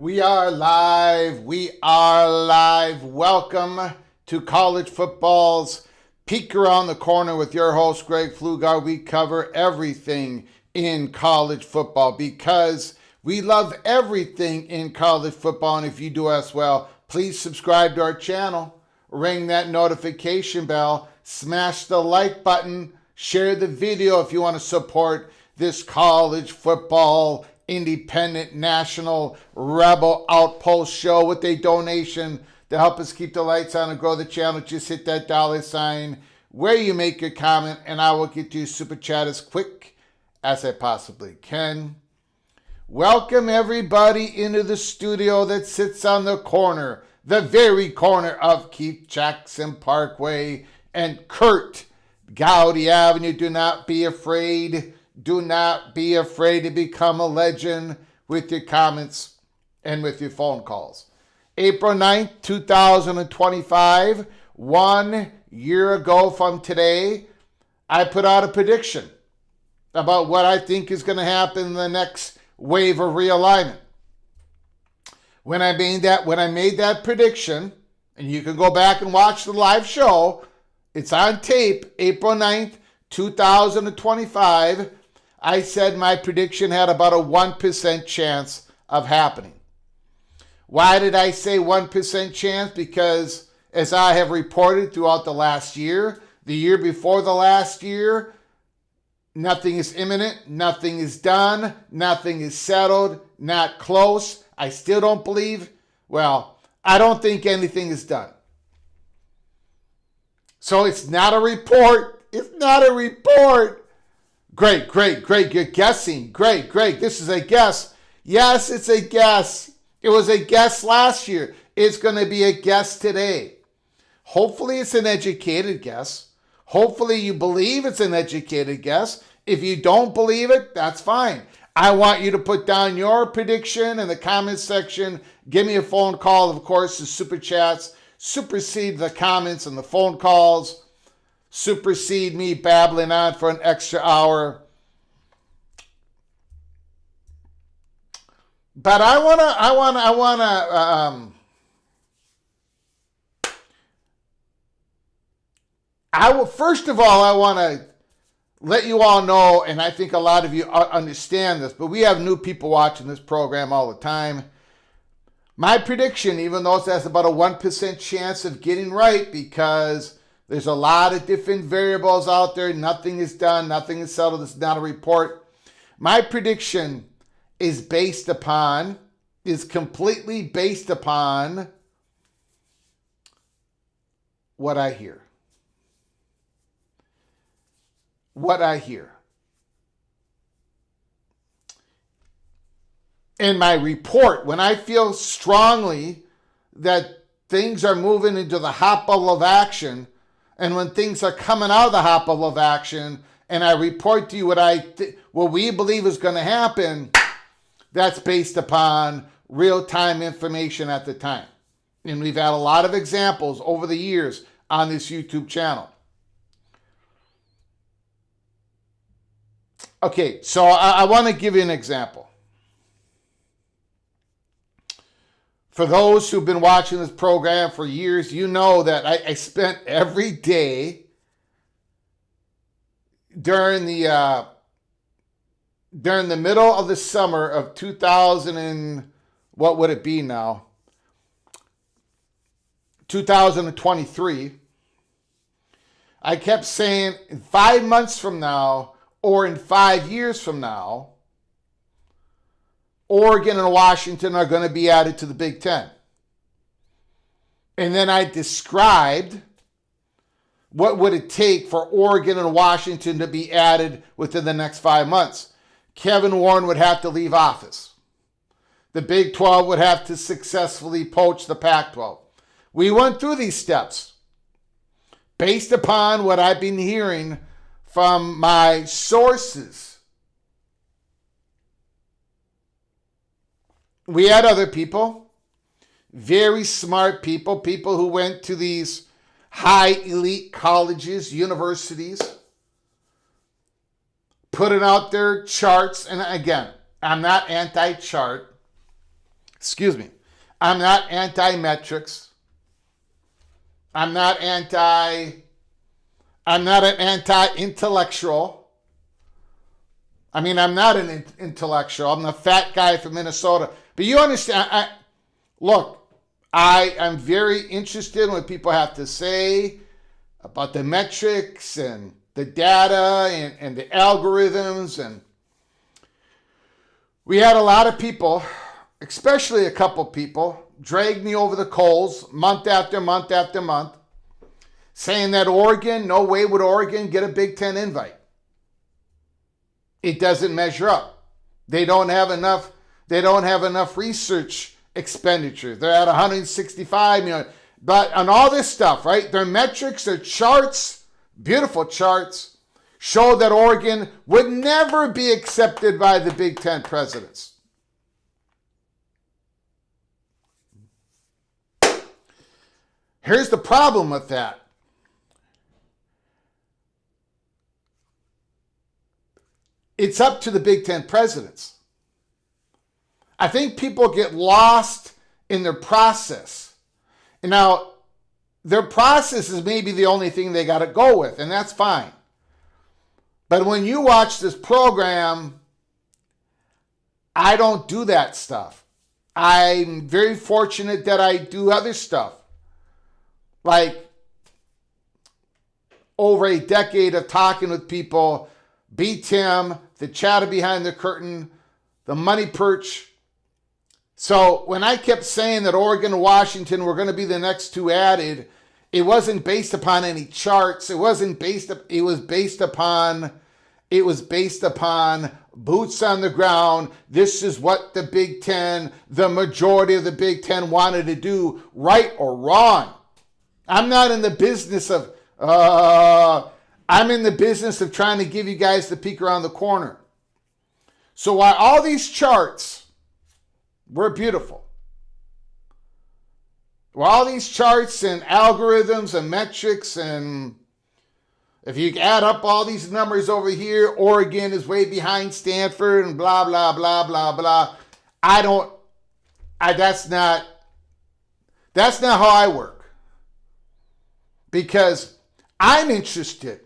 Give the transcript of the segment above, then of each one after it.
We are live. We are live. Welcome to college football's Peek Around the Corner with your host, Greg Pflugar. We cover everything in college football because we love everything in college football. And if you do as well, please subscribe to our channel, ring that notification bell, smash the like button, share the video if you want to support this college football independent national rebel outpost show with a donation to help us keep the lights on and grow the channel. Just hit that $sign where you make your comment and I will get to your super chat as quick as I possibly can. Welcome everybody into the studio that sits on the corner, the very corner of Keith Jackson Parkway and Kurt Gowdy Avenue. Do not be afraid. Do not be afraid to become a legend with your comments and with your phone calls. April 9th, 2025, 1 year ago from today, I put out a prediction about what I think is going to happen in the next wave of realignment. When I made that prediction, and you can go back and watch the live show, it's on tape, April 9th, 2025, I said my prediction had about a 1% chance of happening. Why did I say 1% chance? Because as I have reported throughout the last year, the year before the last year, nothing is imminent, nothing is done, nothing is settled, not close. I still don't believe, I don't think anything is done. So it's not a report. It's not a report. Great. You're guessing. Great. This is a guess. Yes, it's a guess. It was a guess last year. It's going to be a guess today. Hopefully it's an educated guess. Hopefully you believe it's an educated guess. If you don't believe it, that's fine. I want you to put down your prediction in the comments section. Give me a phone call. Of course, the super chats supersede the comments and the phone calls. Supersede me babbling on for an extra hour. But I first of all, I want to let you all know, and I think a lot of you understand this, but we have new people watching this program all the time. My prediction, even though it has about a 1% chance of getting right, because there's a lot of different variables out there, nothing is done, nothing is settled, it's not a report. My prediction is completely based upon what I hear. What I hear. In my report, when I feel strongly that things are moving into the hot bubble of action, and when things are coming out of the hot bubble of action, and I report to you what we believe is going to happen, that's based upon real-time information at the time. And we've had a lot of examples over the years on this YouTube channel. Okay, so I want to give you an example. For those who've been watching this program for years, you know that I spent every day during the middle of the summer of 2000 and what would it be now? 2023. I kept saying in 5 months from now, or in 5 years from now, Oregon and Washington are going to be added to the Big Ten. And then I described what would it take for Oregon and Washington to be added within the next 5 months. Kevin Warren would have to leave office. The Big 12 would have to successfully poach the Pac-12. We went through these steps based upon what I've been hearing from my sources. We had other people, very smart people, people who went to these high elite colleges, universities, putting out their charts. And again, I'm not anti-chart. Excuse me. I'm not anti-metrics. I'm not an anti-intellectual. I mean, I'm not an intellectual. I'm the fat guy from Minnesota. But you understand, I am very interested in what people have to say about the metrics and the data and the algorithms. And we had a lot of people, especially a couple people, drag me over the coals month after month after month, saying that Oregon, no way would Oregon get a Big Ten invite. It doesn't measure up. They don't have enough research expenditure. They're at 165 million. But on all this stuff, right? Their metrics, their charts, beautiful charts, show that Oregon would never be accepted by the Big Ten presidents. Here's the problem with that. It's up to the Big Ten presidents. I think people get lost in their process. And now, their process is maybe the only thing they got to go with, and that's fine. But when you watch this program, I don't do that stuff. I'm very fortunate that I do other stuff. Like over a decade of talking with people, B-Tim, the chatter behind the curtain, the money perch. So when I kept saying that Oregon and Washington were going to be the next two added, it wasn't based upon any charts. It was based upon boots on the ground. This is what the Big Ten, the majority of the Big Ten wanted to do, right or wrong. I'm not in the business of, I'm in the business of trying to give you guys the peek around the corner. So while all these charts were beautiful, while all these charts and algorithms and metrics, and if you add up all these numbers over here, Oregon is way behind Stanford and blah, blah, blah, blah, blah. That's not how I work. Because I'm interested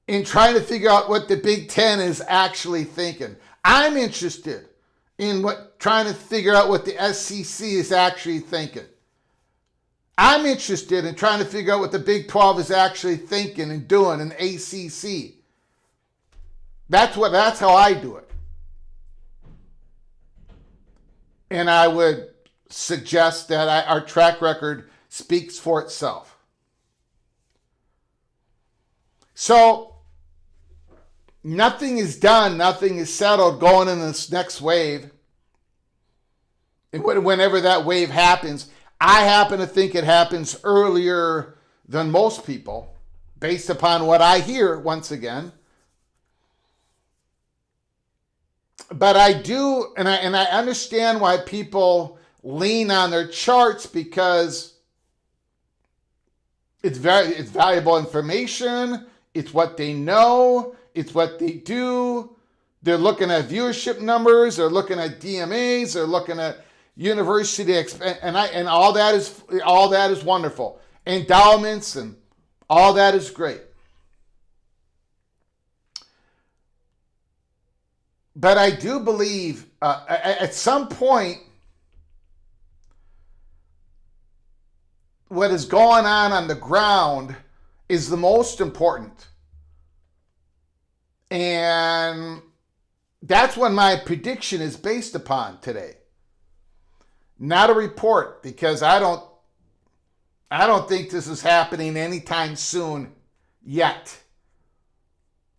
in trying to figure out what the Big Ten is actually thinking. I'm interested in trying to figure out what the SEC is actually thinking. I'm interested in trying to figure out what the Big 12 is actually thinking and doing in ACC. That's how I do it. And I would suggest that our track record speaks for itself. So, nothing is done, nothing is settled going in this next wave. And whenever that wave happens, I happen to think it happens earlier than most people, based upon what I hear once again. But I do, and I understand why people lean on their charts, because it's valuable information. It's what they know. It's what they do. They're looking at viewership numbers. They're looking at DMAs. They're looking at university and all that is wonderful. Endowments and all that is great. But I do believe at some point, what is going on the ground is the most important. And that's what my prediction is based upon today. Not a report, because I don't think this is happening anytime soon yet.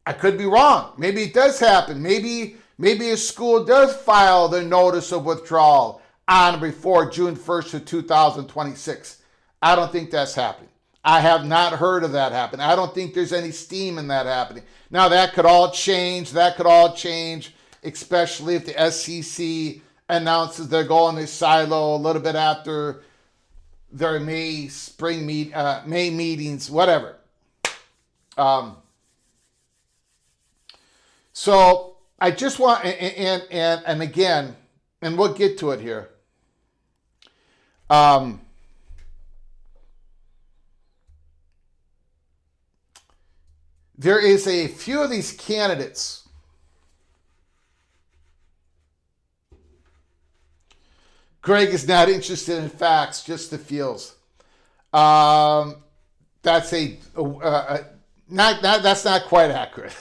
I could be wrong. Maybe it does happen. Maybe a school does file their notice of withdrawal on or before June 1st of 2026. I don't think that's happening. I have not heard of that happening. I don't think there's any steam in that happening. Now, that could all change, especially if the SEC announces they're going to silo a little bit after their May meetings, whatever. So I just want, and again, and we'll get to it here. There is a few of these candidates. Greg is not interested in facts, just the feels. That's not quite accurate.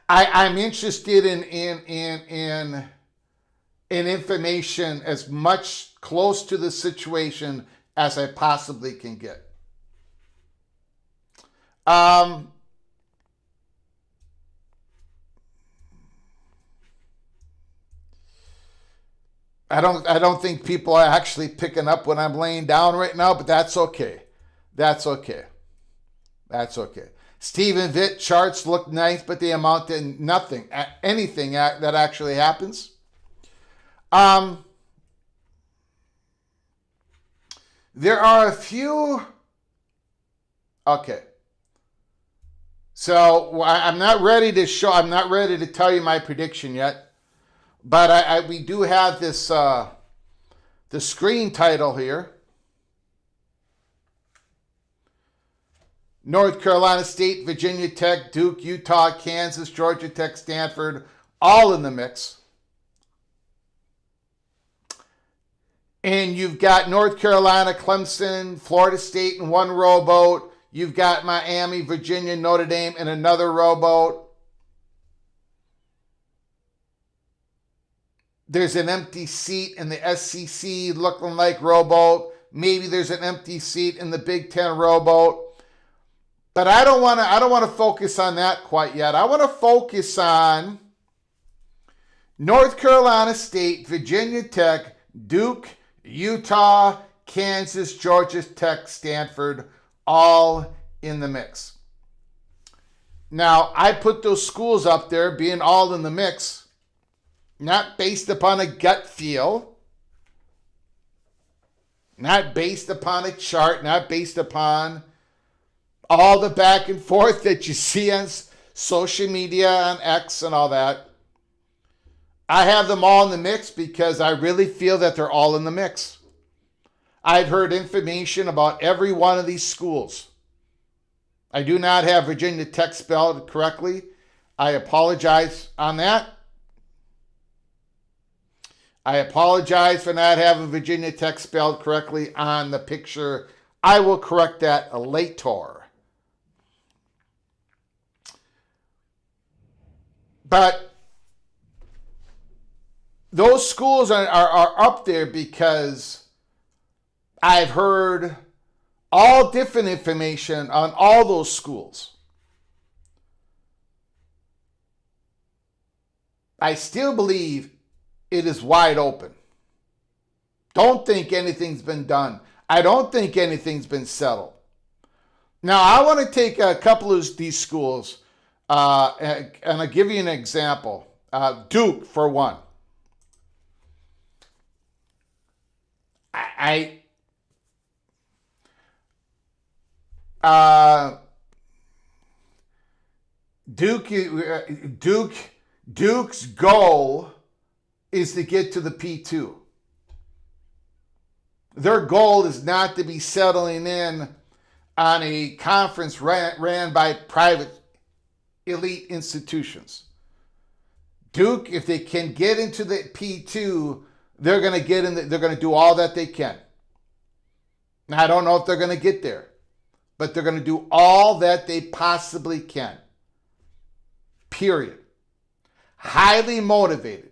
I'm interested in information as much close to the situation as I possibly can get. I don't think people are actually picking up what I'm laying down right now, but that's okay. That's okay. Stephen Vitt charts look nice, but they amount to nothing, anything that actually happens. There are a few. Okay. So I'm not ready to tell you my prediction yet. But we do have this the screen title here. North Carolina State, Virginia Tech, Duke, Utah, Kansas, Georgia Tech, Stanford, all in the mix. And you've got North Carolina, Clemson, Florida State in one rowboat. You've got Miami, Virginia, Notre Dame in another rowboat. There's an empty seat in the SEC looking like rowboat. Maybe there's an empty seat in the Big Ten rowboat. But I don't want to focus on that quite yet. I want to focus on North Carolina State, Virginia Tech, Duke, Utah, Kansas, Georgia Tech, Stanford, all in the mix. Now, I put those schools up there being all in the mix, not based upon a gut feel, not based upon a chart, not based upon all the back and forth that you see on social media, on X and all that. I have them all in the mix because I really feel that they're all in the mix. I've heard information about every one of these schools. I do not have Virginia Tech spelled correctly. I apologize on that. I apologize for not having Virginia Tech spelled correctly on the picture. I will correct that later. But those schools are up there because I've heard all different information on all those schools. I still believe it is wide open. Don't think anything's been done. I don't think anything's been settled. Now, I want to take a couple of these schools and I'll give you an example. Duke, for one. Duke's goal is to get to the P2. Their goal is not to be settling in on a conference ran by private elite institutions. Duke, if they can get into the P2, they're going to get in. They're going to do all that they can. Now, I don't know if they're going to get there, but they're going to do all that they possibly can. Period. Highly motivated.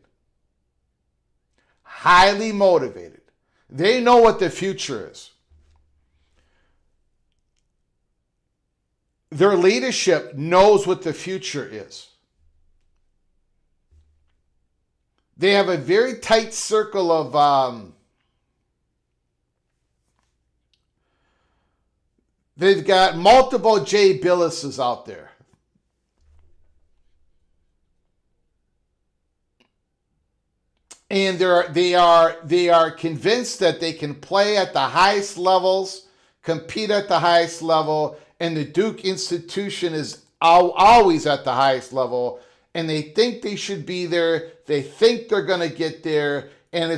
Highly motivated. They know what the future is. Their leadership knows what the future is. They have a very tight circle of they've got multiple Jay Billises out there. And they are convinced that they can play at the highest levels, compete at the highest level, and the Duke institution is always at the highest level, and they think they should be there. They think they're going to get there, and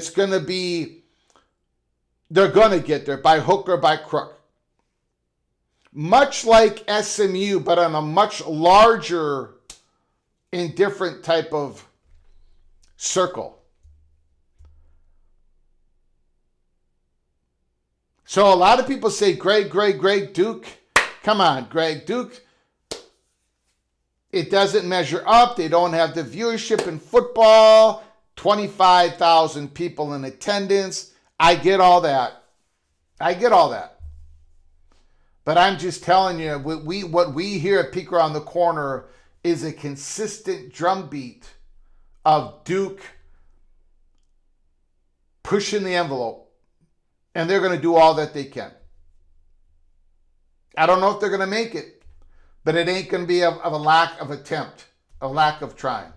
they're going to get there by hook or by crook. Much like SMU, but on a much larger and different type of circle. So a lot of people say, Greg, Duke. Come on, Greg, Duke. It doesn't measure up. They don't have the viewership in football. 25,000 people in attendance. I get all that. But I'm just telling you, what we here at Peek Around the Corner is a consistent drumbeat of Duke pushing the envelope. And they're going to do all that they can. I don't know if they're going to make it, but it ain't going to be of a lack of attempt, a lack of trying.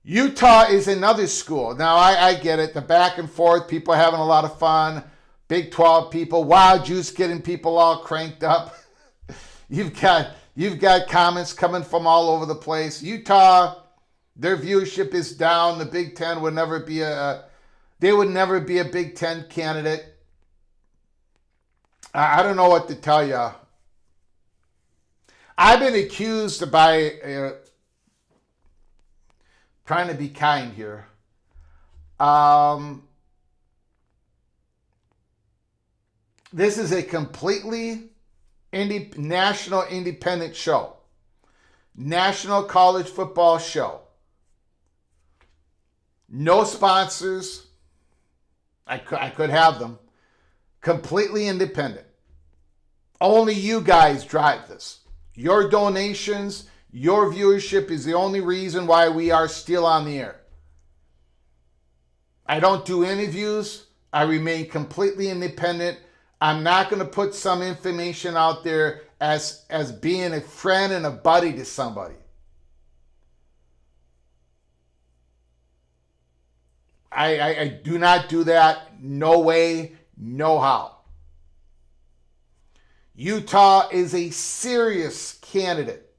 Utah is another school. Now, I get it. The back and forth, people are having a lot of fun. Big 12 people, Wild Juice getting people all cranked up. You've got comments coming from all over the place. Utah, their viewership is down. The Big Ten would never be they would never be a Big Ten candidate. I don't know what to tell you. I've been accused by, trying to be kind here. This is a completely national independent show. National college football show. No sponsors. I could have them. Completely independent. Only you guys drive this. Your donations, your viewership is the only reason why we are still on the air. I don't do interviews. I remain completely independent. I'm not going to put some information out there as being a friend and a buddy to somebody. I do not do that. No way, no how. Utah is a serious candidate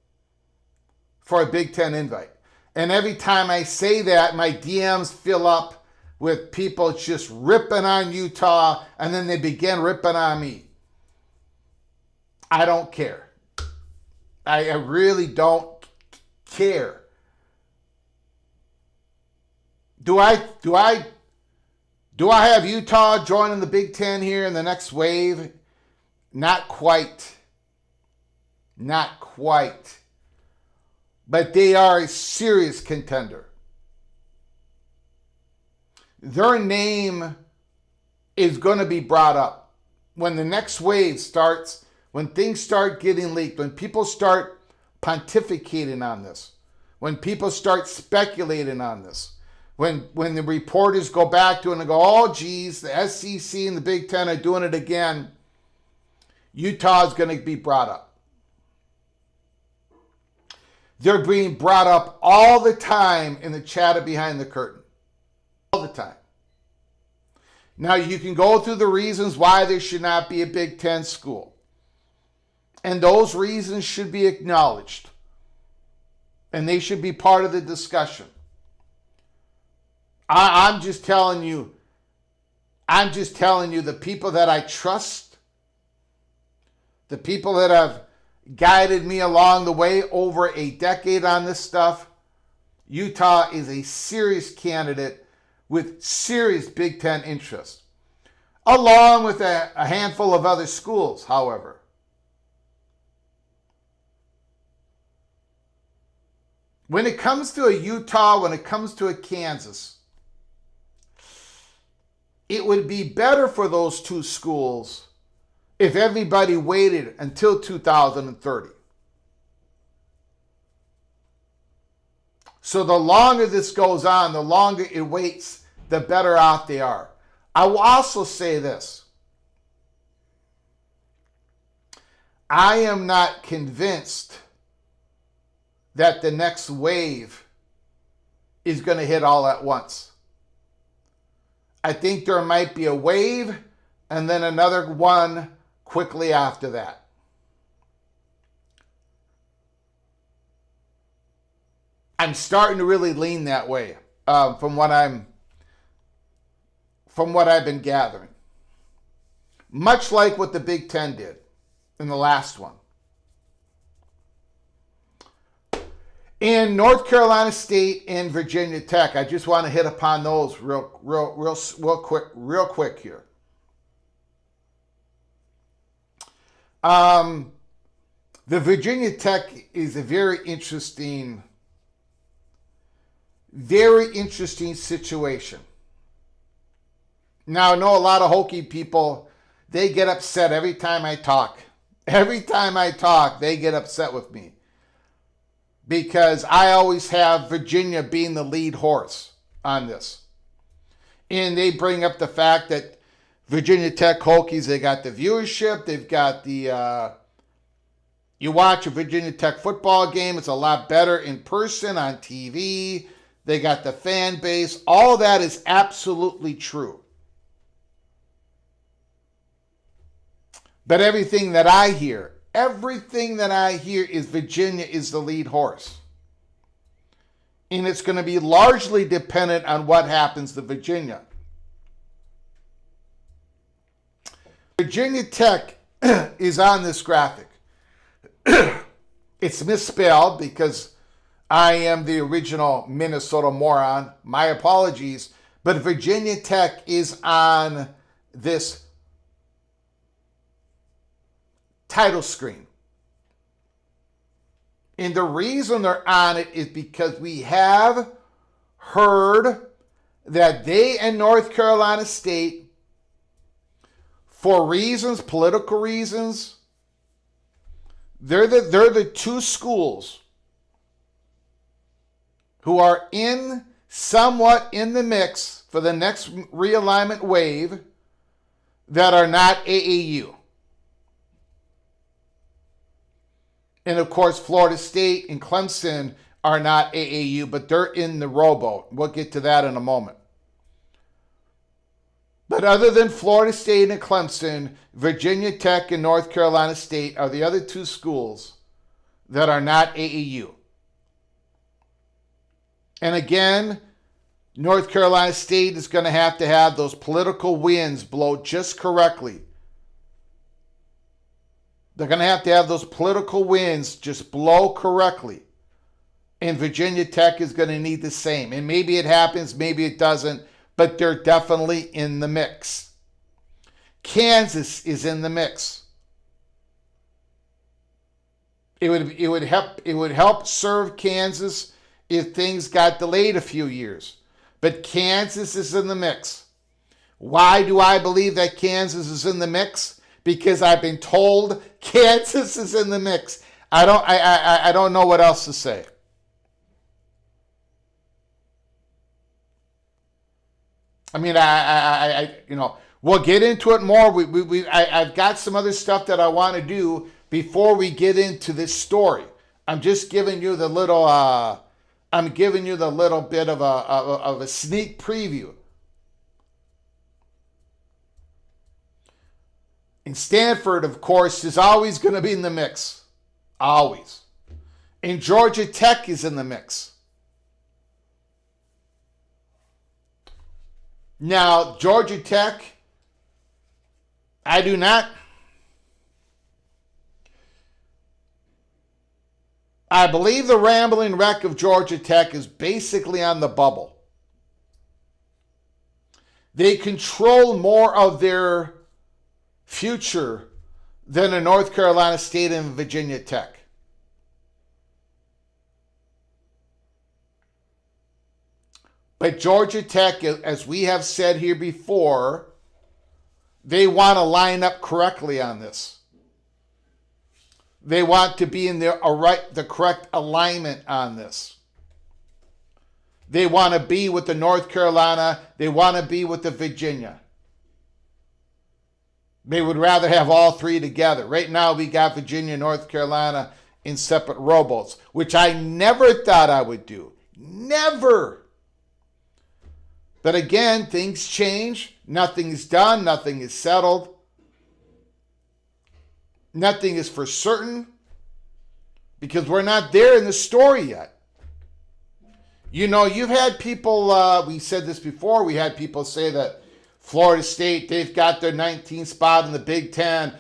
for a Big Ten invite. And every time I say that, my DMs fill up with people just ripping on Utah, and then they begin ripping on me. I don't care. I really don't care. Do I have Utah joining the Big Ten here in the next wave? Not quite. Not quite. But they are a serious contender. Their name is going to be brought up when the next wave starts, when things start getting leaked, when people start pontificating on this, when people start speculating on this, when the reporters go back to it and go, oh, geez, the SEC and the Big Ten are doing it again, Utah is going to be brought up. They're being brought up all the time in the chatter behind the curtain. All the time. Now, you can go through the reasons why there should not be a Big Ten school. And those reasons should be acknowledged. And they should be part of the discussion. I'm just telling you the people that I trust, the people that have guided me along the way over a decade on this stuff, Utah is a serious candidate with serious Big Ten interest, along with a handful of other schools, however. When it comes to a Utah, when it comes to a Kansas, it would be better for those two schools if everybody waited until 2030. So the longer this goes on, the longer it waits, the better off they are. I will also say this. I am not convinced that the next wave is going to hit all at once. I think there might be a wave and then another one quickly after that. I'm starting to really lean that way from what I've been gathering. Much like what the Big Ten did in the last one. In North Carolina State and Virginia Tech, I just want to hit upon those real quick here. The Virginia Tech is a very interesting situation. Now, I know a lot of Hokie people, they get upset every time I talk. Every time I talk, they get upset with me. Because I always have Virginia being the lead horse on this. And they bring up the fact that Virginia Tech Hokies, they got the viewership, they've got the, you watch a Virginia Tech football game, it's a lot better in person on TV, they got the fan base, all that is absolutely true. But everything that I hear is Virginia is the lead horse. And it's going to be largely dependent on what happens to Virginia. Virginia Tech is on this graphic. It's misspelled because I am the original Minnesota moron. My apologies. But Virginia Tech is on this title screen. And the reason they're on it is because we have heard that they and North Carolina State, for reasons, political reasons, they're the two schools who are somewhat in the mix for the next realignment wave that are not AAU. And of course, Florida State and Clemson are not AAU, but they're in the rowboat. We'll get to that in a moment. But other than Florida State and Clemson, Virginia Tech and North Carolina State are the other two schools that are not AAU. And again, North Carolina State is going to have those political winds blow just correctly. They're going to have those political winds just blow correctly. And Virginia Tech is going to need the same. And maybe it happens, maybe it doesn't, but they're definitely in the mix. Kansas is in the mix. It would help serve Kansas if things got delayed a few years. But Kansas is in the mix. Why do I believe that Kansas is in the mix? Because I've been told Kansas is in the mix. I don't know what else to say. I mean, we'll get into it more. I've got some other stuff that I want to do before we get into this story. I'm just giving you the little. I'm giving you the little bit of a sneak preview. And Stanford, of course, is always going to be in the mix. Always. And Georgia Tech is in the mix. Now, Georgia Tech, I believe the rambling wreck of Georgia Tech is basically on the bubble. They control more of their future than a North Carolina State and Virginia Tech. But Georgia Tech, as we have said here before, they want to line up correctly on this. They want to be in the correct alignment on this. They want to be with the North Carolina. They want to be with the Virginia. They would rather have all three together. Right now we got Virginia, North Carolina in separate rowboats, which I never thought I would do. Never. But again, things change. Nothing is done. Nothing is settled. Nothing is for certain because we're not there in the story yet. You know, you've had people, we said this before, we had people say that Florida State, they've got their 19th spot in the Big Ten.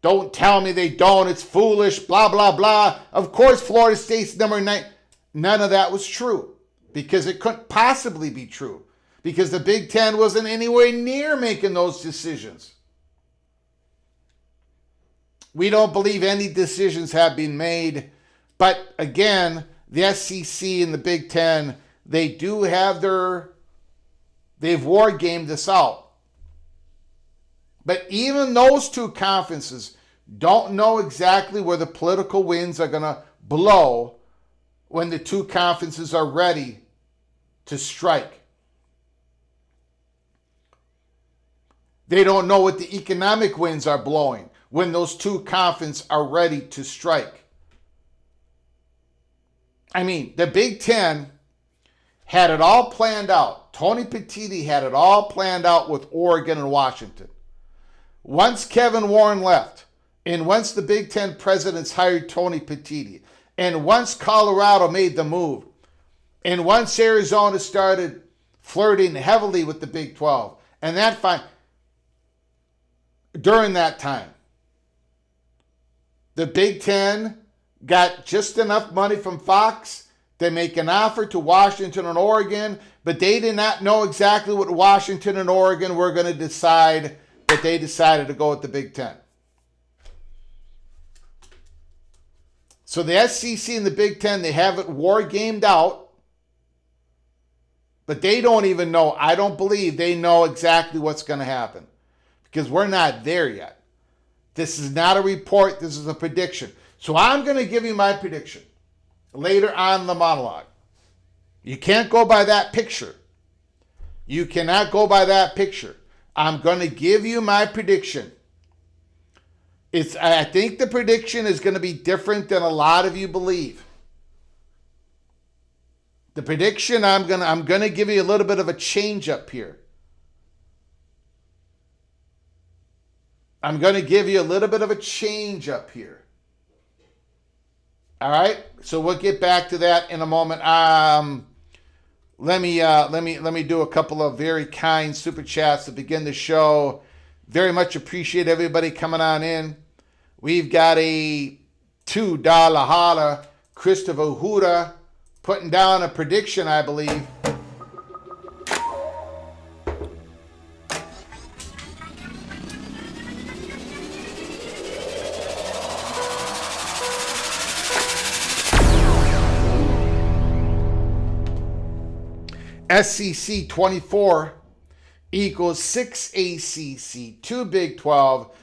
Don't tell me they don't. It's foolish, blah, blah, blah. Of course, Florida State's number 9. None of that was true because it couldn't possibly be true because the Big Ten wasn't anywhere near making those decisions. We don't believe any decisions have been made. But again, the SEC and the Big Ten, they've war gamed this out. But even those two conferences don't know exactly where the political winds are going to blow when the two conferences are ready to strike. They don't know what the economic winds are blowing when those two conferences are ready to strike. I mean, the Big Ten had it all planned out. Tony Petitti had it all planned out with Oregon and Washington. Once Kevin Warren left, and once the Big Ten presidents hired Tony Petitti, and once Colorado made the move, and once Arizona started flirting heavily with the Big 12, and during that time, the Big Ten got just enough money from Fox to make an offer to Washington and Oregon, but they did not know exactly what Washington and Oregon were going to decide, but they decided to go with the Big Ten. So the SEC and the Big Ten, they have it war gamed out, but they don't even know. I don't believe they know exactly what's going to happen because we're not there yet. This is not a report. This is a prediction. So I'm going to give you my prediction later on in the monologue. You can't go by that picture. You cannot go by that picture. I'm going to give you my prediction. I think the prediction is going to be different than a lot of you believe. The prediction, I'm going to give you a little bit of a change up here. I'm going to give you a little bit of a change up here. All right? So we'll get back to that in a moment. Let me do a couple of very kind super chats to begin the show. Very much appreciate everybody coming on in. We've got a $2 holler, Christopher Huda, putting down a prediction, I believe. SEC 24 equals 6 ACC, 2 Big 12,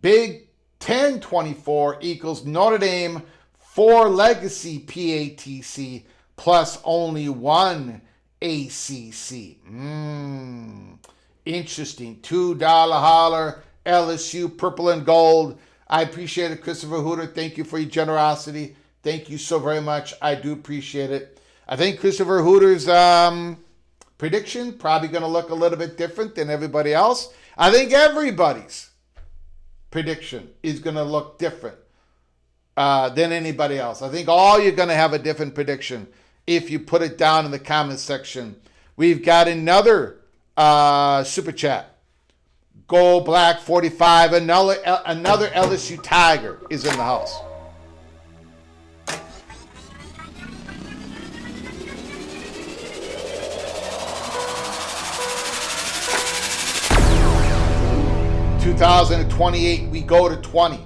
Big 10 24 equals Notre Dame, 4 Legacy PATC, plus only 1 ACC. Interesting. $2 holler, LSU, purple and gold. I appreciate it, Christopher Hooter. Thank you for your generosity. Thank you so very much. I do appreciate it. I think Christopher Hooter's prediction probably going to look a little bit different than everybody else. I think everybody's prediction is going to look different than anybody else. I think all you're going to have a different prediction if you put it down in the comment section. We've got another super chat. Go Black 45. Another LSU Tiger is in the house. (2028) we go to 20.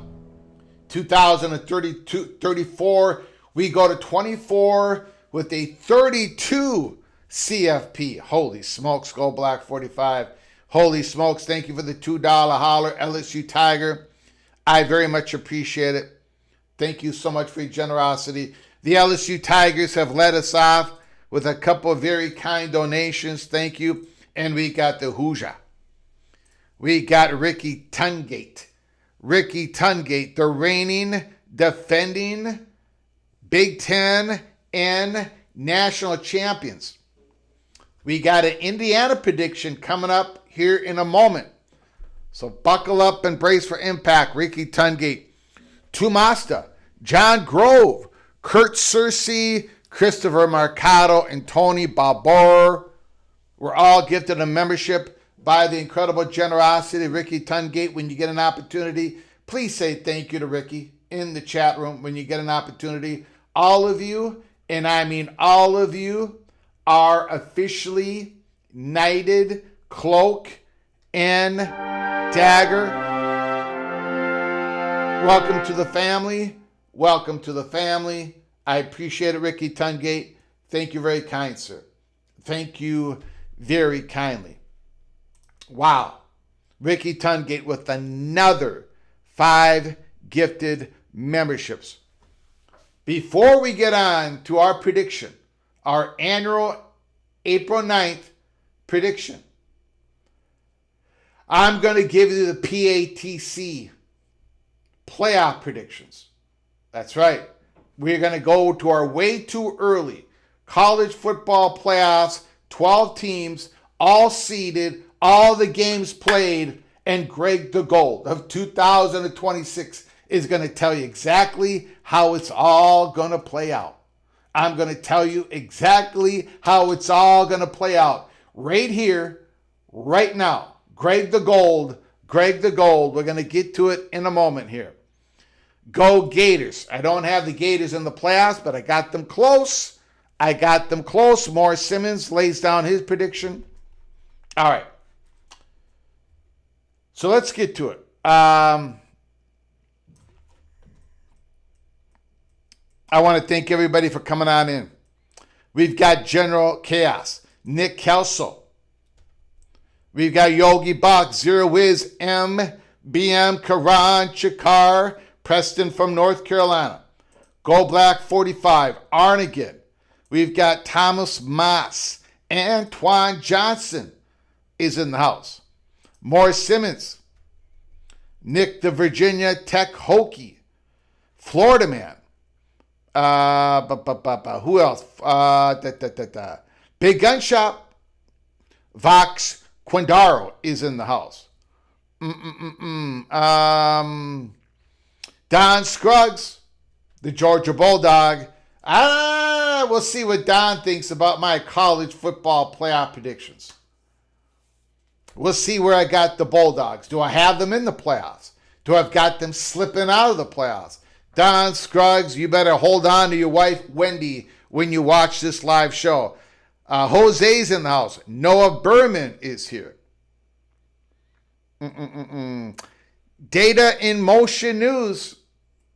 2034 we go to 24 with a 32 CFP. Holy smokes, Go Black 45. Holy smokes, thank you for the $2 holler, LSU Tiger. I very much appreciate it. Thank you so much for your generosity. The LSU Tigers have led us off with a couple of very kind donations. Thank you. And we got the Hoosier. We got Ricky Tungate. Ricky Tungate, the reigning, defending Big Ten and national champions. We got an Indiana prediction coming up here in a moment. So buckle up and brace for impact. Ricky Tungate, Tumasta, John Grove, Kurt Searcy, Christopher Marcato, and Tony Babor were all gifted a membership by the incredible generosity of Ricky Tungate. When you get an opportunity, please say thank you to Ricky in the chat room when you get an opportunity. All of you, and I mean all of you, are officially knighted Cloak and Dagger. Welcome to the family. Welcome to the family. I appreciate it, Ricky Tungate. Thank you very kind, sir. Thank you very kindly. Wow. Ricky Tungate with another 5 gifted memberships. Before we get on to our prediction, our annual April 9th prediction, I'm going to give you the PATC playoff predictions. That's right. We're going to go to our way too early college football playoffs, 12 teams, all seeded, all the games played, and Greg the Gold of 2026 is going to tell you exactly how it's all going to play out. I'm going to tell you exactly how it's all going to play out right here, right now. Greg the Gold. We're going to get to it in a moment here. Go Gators. I don't have the Gators in the playoffs, but I got them close. Morris Simmons lays down his prediction. All right. So let's get to it. I want to thank everybody for coming on in. We've got General Chaos, Nick Kelso. We've got Yogi Buck, Zero Wiz, M, BM, Karan, Chikar, Preston from North Carolina. Go Black 45, Arnigan. We've got Thomas Moss, Antoine Johnson, is in the house. Morris Simmons. Nick the Virginia Tech Hokie. Florida man. Who else? Big Gun Shop. Vox Quindaro is in the house. Don Scruggs, the Georgia Bulldog. We'll see what Don thinks about my college football playoff predictions. We'll see where I got the Bulldogs. Do I have them in the playoffs? Do I've got them slipping out of the playoffs? Don Scruggs, you better hold on to your wife, Wendy, when you watch this live show. Jose's in the house. Noah Berman is here. Data in Motion News.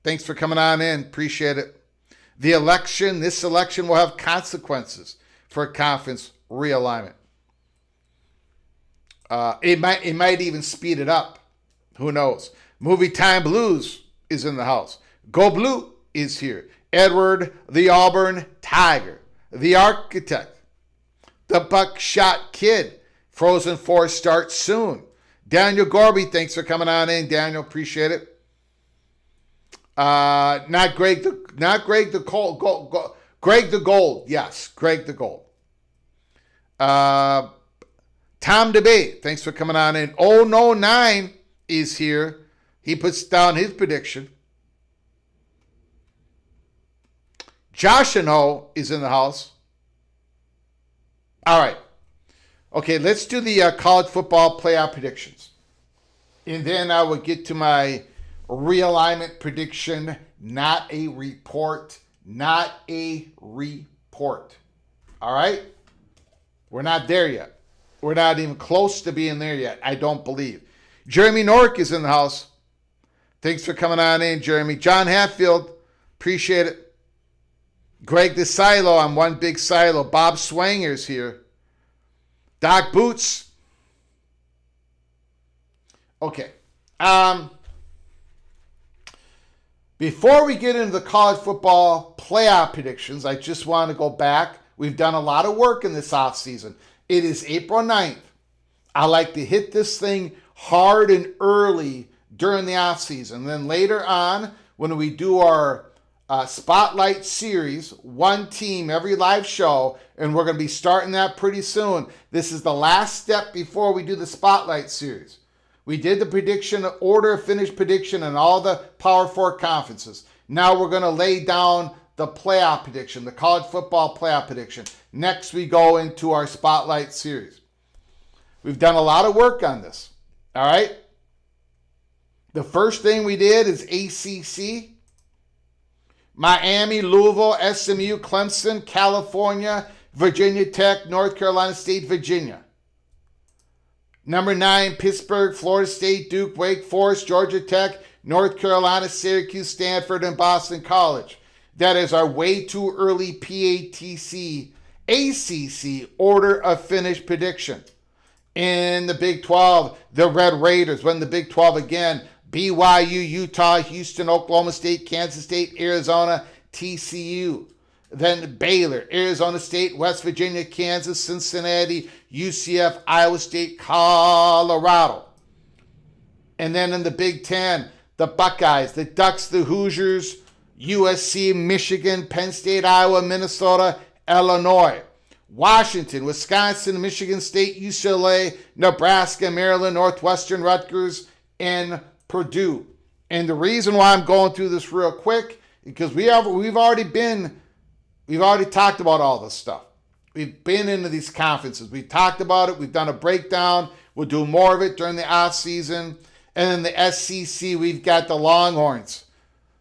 Thanks for coming on in. Appreciate it. This election will have consequences for conference realignment. It might even speed it up. Who knows? Movie Time Blues is in the house. Go Blue is here. Edward the Auburn Tiger. The Architect. The Buckshot Kid. Frozen 4 starts soon. Daniel Gorby, thanks for coming on in. Daniel, appreciate it. Not Greg the Gold. Greg the Gold. Yes, Greg the Gold. Tom DeBay, thanks for coming on in. 009 is here. He puts down his prediction. Josh and Ho is in the house. All right. Okay, let's do the college football playoff predictions. And then I will get to my realignment prediction. Not a report. Not a report. All right? We're not there yet. We're not even close to being there yet, I don't believe. Jeremy Nork is in the house. Thanks for coming on in, Jeremy. John Hatfield, appreciate it. Greg the Silo, I'm one big silo. Bob Swanger's here. Doc Boots. Okay. Before we get into the college football playoff predictions, I just want to go back. We've done a lot of work in this offseason. It is April 9th. I like to hit this thing hard and early during the offseason. Then later on, when we do our Spotlight series, one team every live show, and we're going to be starting that pretty soon. This is the last step before we do the Spotlight series. We did the prediction, order of finish prediction in all the Power 4 conferences. Now we're going to lay down the playoff prediction, the college football playoff prediction. Next, we go into our Spotlight series. We've done a lot of work on this. All right? The first thing we did is ACC. Miami, Louisville, SMU, Clemson, California, Virginia Tech, North Carolina State, Virginia. Number 9, Pittsburgh, Florida State, Duke, Wake Forest, Georgia Tech, North Carolina, Syracuse, Stanford, and Boston College. That is our way too early PATC, ACC order of finish prediction. In the Big 12, the Red Raiders win the Big 12 again. BYU, Utah, Houston, Oklahoma State, Kansas State, Arizona, TCU. Then Baylor, Arizona State, West Virginia, Kansas, Cincinnati, UCF, Iowa State, Colorado. And then in the Big 10, the Buckeyes, the Ducks, the Hoosiers, USC, Michigan, Penn State, Iowa, Minnesota, Illinois. Washington, Wisconsin, Michigan State, UCLA, Nebraska, Maryland, Northwestern, Rutgers, and Purdue. And the reason why I'm going through this real quick, because we've already talked about all this stuff. We've been into these conferences. We've talked about it. We've done a breakdown. We'll do more of it during the off season. And then the SEC, we've got the Longhorns,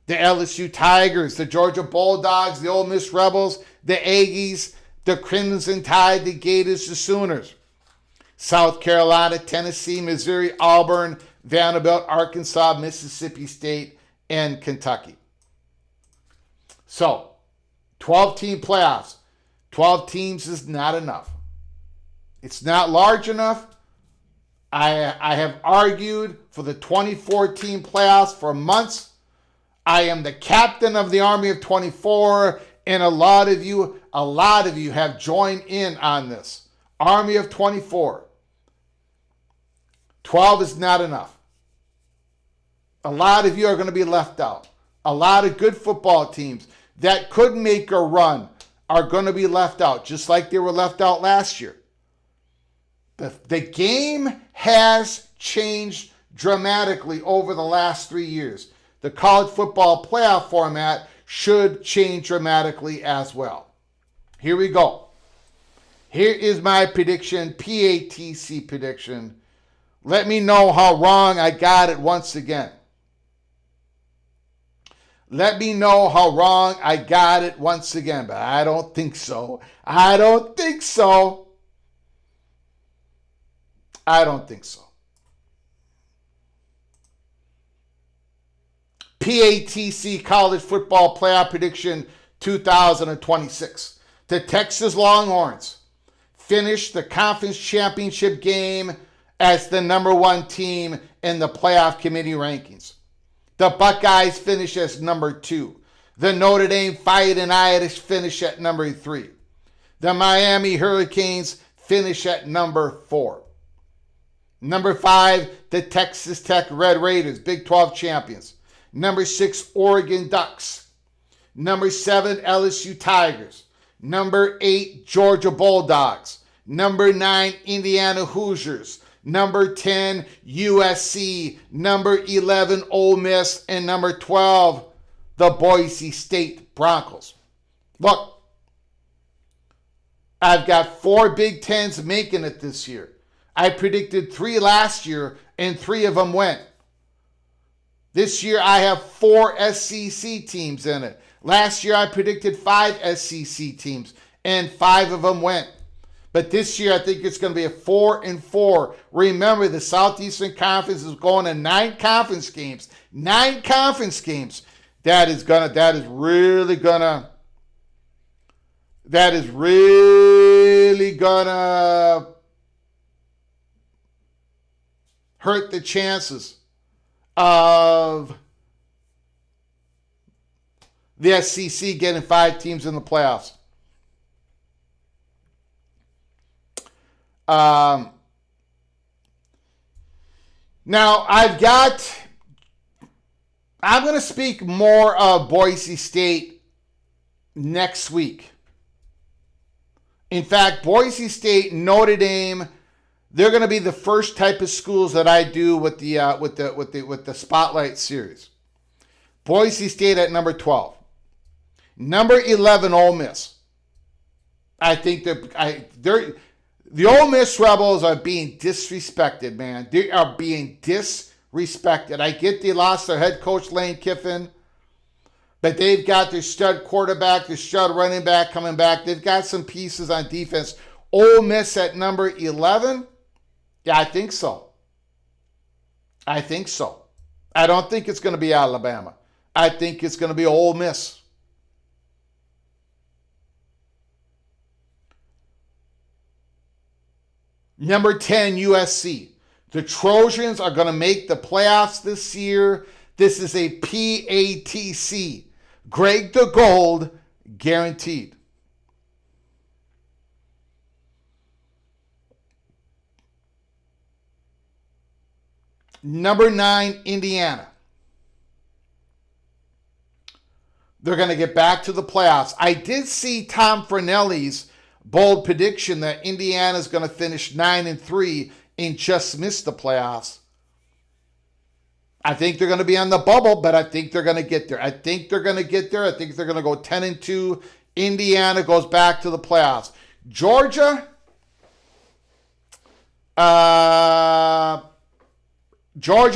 the LSU Tigers, the Georgia Bulldogs, the Ole Miss Rebels, the Aggies, the Crimson Tide, the Gators, the Sooners. South Carolina, Tennessee, Missouri, Auburn, Vanderbilt, Arkansas, Mississippi State, and Kentucky. So, 12-team playoffs. 12 teams is not enough. It's not large enough. I have argued for the 24-team playoffs for months. I am the captain of the Army of 24, and a lot of you have joined in on this. Army of 24. 12 is not enough. A lot of you are going to be left out. A lot of good football teams that could make a run are going to be left out, just like they were left out last year. The game has changed dramatically over the last 3 years. The college football playoff format should change dramatically as well. Here we go. Here is my prediction, PATC prediction. Let me know how wrong I got it once again. Let me know how wrong I got it once again, but I don't think so. I don't think so. I don't think so. PATC College Football Playoff Prediction 2026. The Texas Longhorns finished the conference championship game as the number 1 team in the playoff committee rankings. The Buckeyes finish as number 2. The Notre Dame Fighting Irish finish at number 3. The Miami Hurricanes finish at number 4. Number 5, the Texas Tech Red Raiders, Big 12 champions. Number 6, Oregon Ducks. Number 7, LSU Tigers. Number 8, Georgia Bulldogs. Number 9, Indiana Hoosiers. Number 10, USC. Number 11, Ole Miss. And number 12, the Boise State Broncos. Look, I've got 4 Big Tens making it this year. I predicted 3 last year, and 3 of them went. This year, I have 4 SEC teams in it. Last year, I predicted 5 SEC teams, and 5 of them went. But this year, I think it's going to be a 4-4. Remember, the Southeastern Conference is going to 9 conference games. 9 conference games. That is really gonna hurt the chances of the SEC getting 5 teams in the playoffs. Now, I'm going to speak more of Boise State next week. In fact, Boise State, Notre Dame, they're going to be the first type of schools that I do with the Spotlight series. Boise State at number 12. Number 11, Ole Miss. I think the Ole Miss Rebels are being disrespected, man. They are being disrespected. I get they lost their head coach, Lane Kiffin, but they've got their stud quarterback, their stud running back coming back. They've got some pieces on defense. Ole Miss at number 11? Yeah, I think so. I don't think it's going to be Alabama. I think it's going to be Ole Miss. Number 10, USC. The Trojans are going to make the playoffs this year. This is a PATC. Greg the Gold, guaranteed. Number 9, Indiana. They're going to get back to the playoffs. I did see Tom Fornelli's bold prediction that Indiana is going to finish 9-3 and just miss the playoffs. I think they're going to be on the bubble, but I think they're going to get there. I think they're going to go 10-2. Indiana goes back to the playoffs. Georgia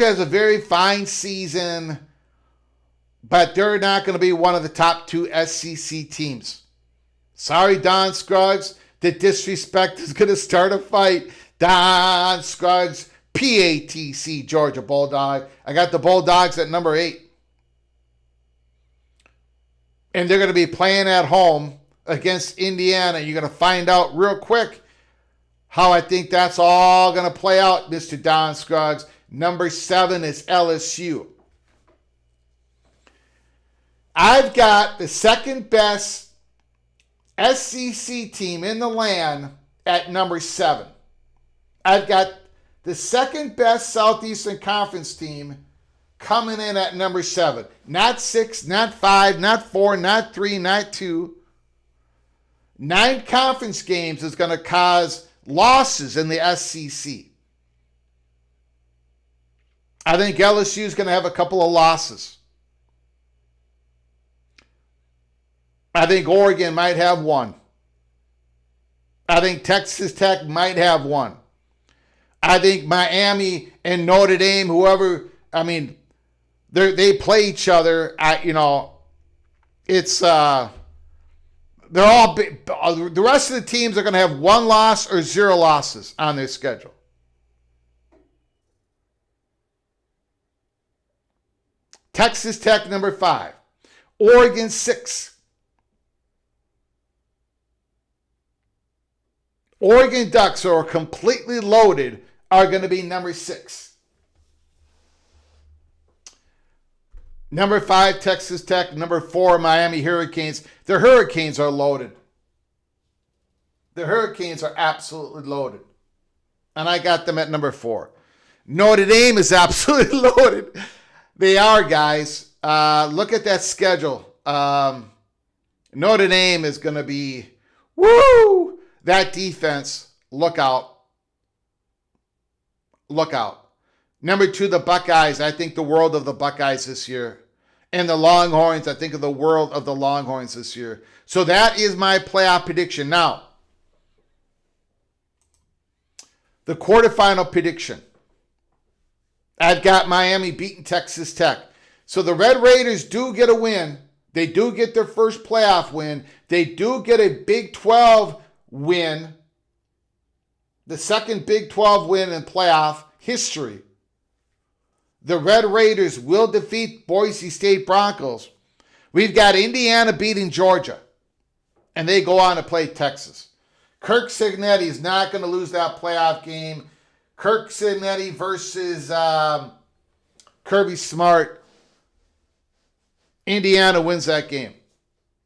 has a very fine season, but they're not going to be one of the top 2 SEC teams. Sorry, Don Scruggs. The disrespect is going to start a fight. Don Scruggs, PATC, Georgia Bulldog. I got the Bulldogs at number 8. And they're going to be playing at home against Indiana. You're going to find out real quick how I think that's all going to play out, Mr. Don Scruggs. Number 7 is LSU. I've got the second best SEC team in the land at number 7. I've got The second best Southeastern Conference team coming in at number 7. Not 6, not 5, not 4, not 3, not 2. 9 conference games is going to cause losses in the SEC. I think LSU is going to have a couple of losses. I think Oregon might have one. I think Texas Tech might have one. I think Miami and Notre Dame, whoever, I mean, they play each other. It's they're all big. The rest of the teams are going to have 1 loss or 0 losses on their schedule. Texas Tech number 5, Oregon 6. Oregon Ducks, who are completely loaded, are going to be number 6. Number 5, Texas Tech. Number 4, Miami Hurricanes. The Hurricanes are loaded. The Hurricanes are absolutely loaded. And I got them at number 4. Notre Dame is absolutely loaded. They are, guys. Look at that schedule. Notre Dame is going to be, woo! That defense, look out. Look out. Number 2, the Buckeyes. I think the world of the Buckeyes this year. And the Longhorns, I think of the world of the Longhorns this year. So that is my playoff prediction. Now, the quarterfinal prediction. I've got Miami beating Texas Tech. So the Red Raiders do get a win. They do get their first playoff win. They do get a Big 12 win. The second Big 12 win in playoff history. The Red Raiders will defeat Boise State Broncos. We've got Indiana beating Georgia. And they go on to play Texas. Kirk Cignetti is not going to lose that playoff game. Kirk Cignetti versus Kirby Smart. Indiana wins that game.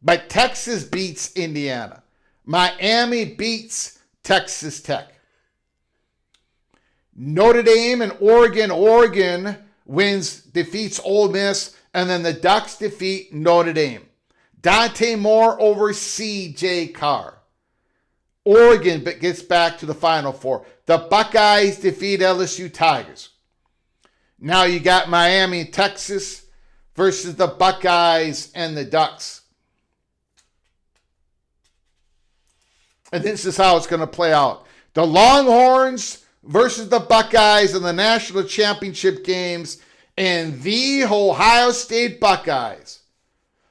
But Texas beats Indiana. Miami beats Texas Tech. Notre Dame and Oregon. Oregon defeats Ole Miss, and then the Ducks defeat Notre Dame. Dante Moore over C.J. Carr. Oregon gets back to the Final Four. The Buckeyes defeat LSU Tigers. Now you got Miami, Texas versus the Buckeyes and the Ducks. And this is how it's going to play out. The Longhorns versus the Buckeyes in the national championship games, and the Ohio State Buckeyes,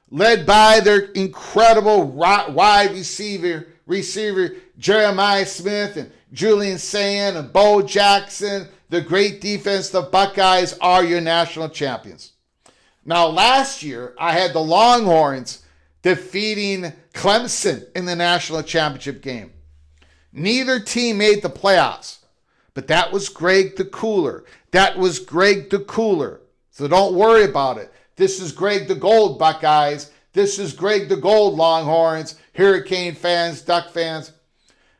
led by their incredible wide receiver Jeremiah Smith and Julian Sayin and Bo Jackson, the great defense. The Buckeyes are your national champions. Now, last year, I had the Longhorns defeating Clemson in the national championship game. Neither team made the playoffs, but that was Greg the Cooler. So don't worry about it. This is Greg the Gold, Buckeyes. This is Greg the Gold, Longhorns, Hurricane fans, Duck fans.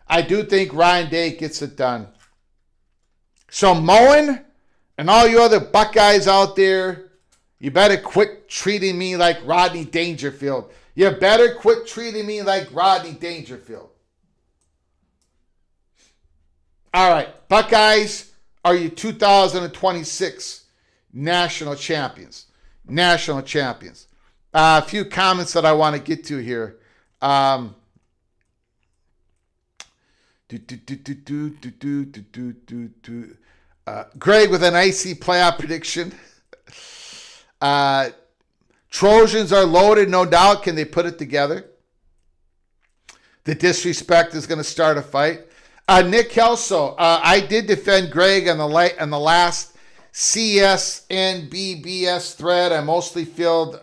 I do think Ryan Day gets it done. So Moen and all you other Buckeyes out there, you better quit treating me like Rodney Dangerfield. You better quit treating me like Rodney Dangerfield. All right, Buckeyes are your 2026 national champions. National champions. A few comments that I want to get to here. Greg with an icy playoff prediction. Trojans are loaded, no doubt. Can they put it together? The disrespect is going to start a fight. Nick Kelso, I did defend Greg on the last CSNBBS thread. I mostly filled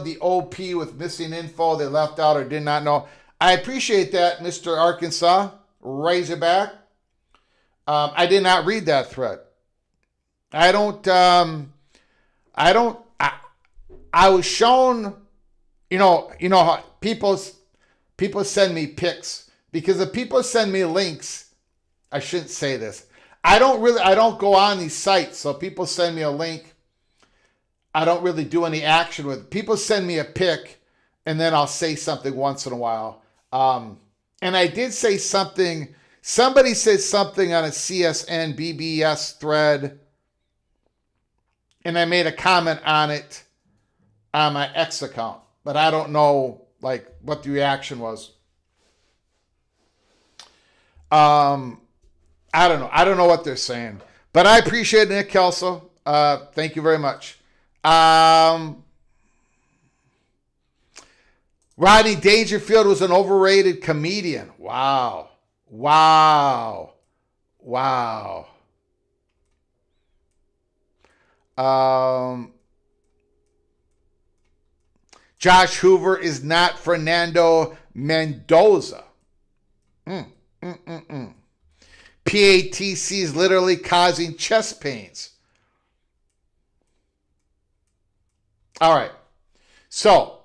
the OP with missing info they left out or did not know. I appreciate that, Mr. Arkansas Razorback. I did not read that thread. I was shown, how people send me pics, because if people send me links I shouldn't say this. I don't go on these sites. So people send me a link. I don't really do any action with it. People send me a pic and then I'll say something once in a while. And I did say something. Somebody said something on a CSN BBS thread. And I made a comment on it on my X account. But I don't know like what the reaction was. I don't know. I don't know what they're saying. But I appreciate it, Nick Kelso. Thank you very much. Rodney Dangerfield was an overrated comedian. Wow. Josh Hoover is not Fernando Mendoza. PATC is literally causing chest pains. All right. So,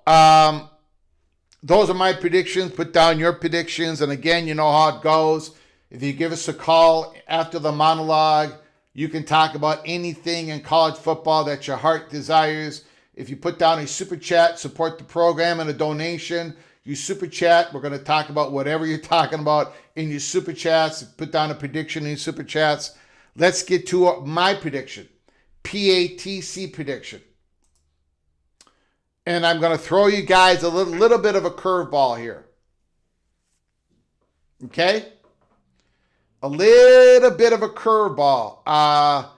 those are my predictions. Put down your predictions. And again, you know how it goes. If you give us a call after the monologue, you can talk about anything in college football that your heart desires. If you put down a super chat, support the program, and a donation, you super chat. We're going to talk about whatever you're talking about in your super chats. Put down a prediction in your super chats. Let's get to my prediction. PATC prediction. And I'm going to throw you guys a little bit of a curveball here. Okay? A little bit of a curveball.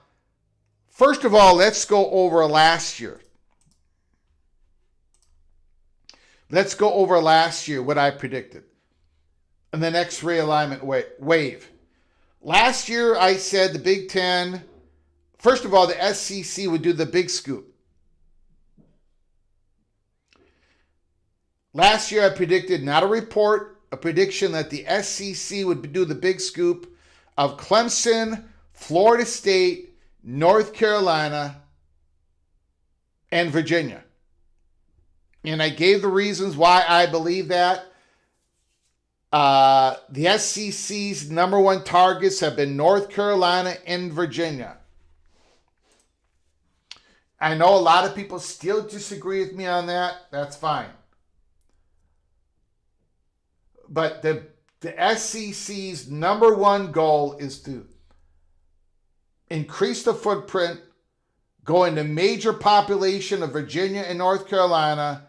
First of all, let's go over last year. Let's go over last year, what I predicted. And the next realignment wave. Last year, I said the Big Ten, first of all, the SEC would do the big scoop. Last year, I predicted, not a report, a prediction that the SEC would do the big scoop of Clemson, Florida State, North Carolina, and Virginia. And I gave the reasons why I believe that. The SEC's number one targets have been North Carolina and Virginia. I know a lot of people still disagree with me on that. That's fine. But the SEC's number one goal is to increase the footprint, go into major population of Virginia and North Carolina,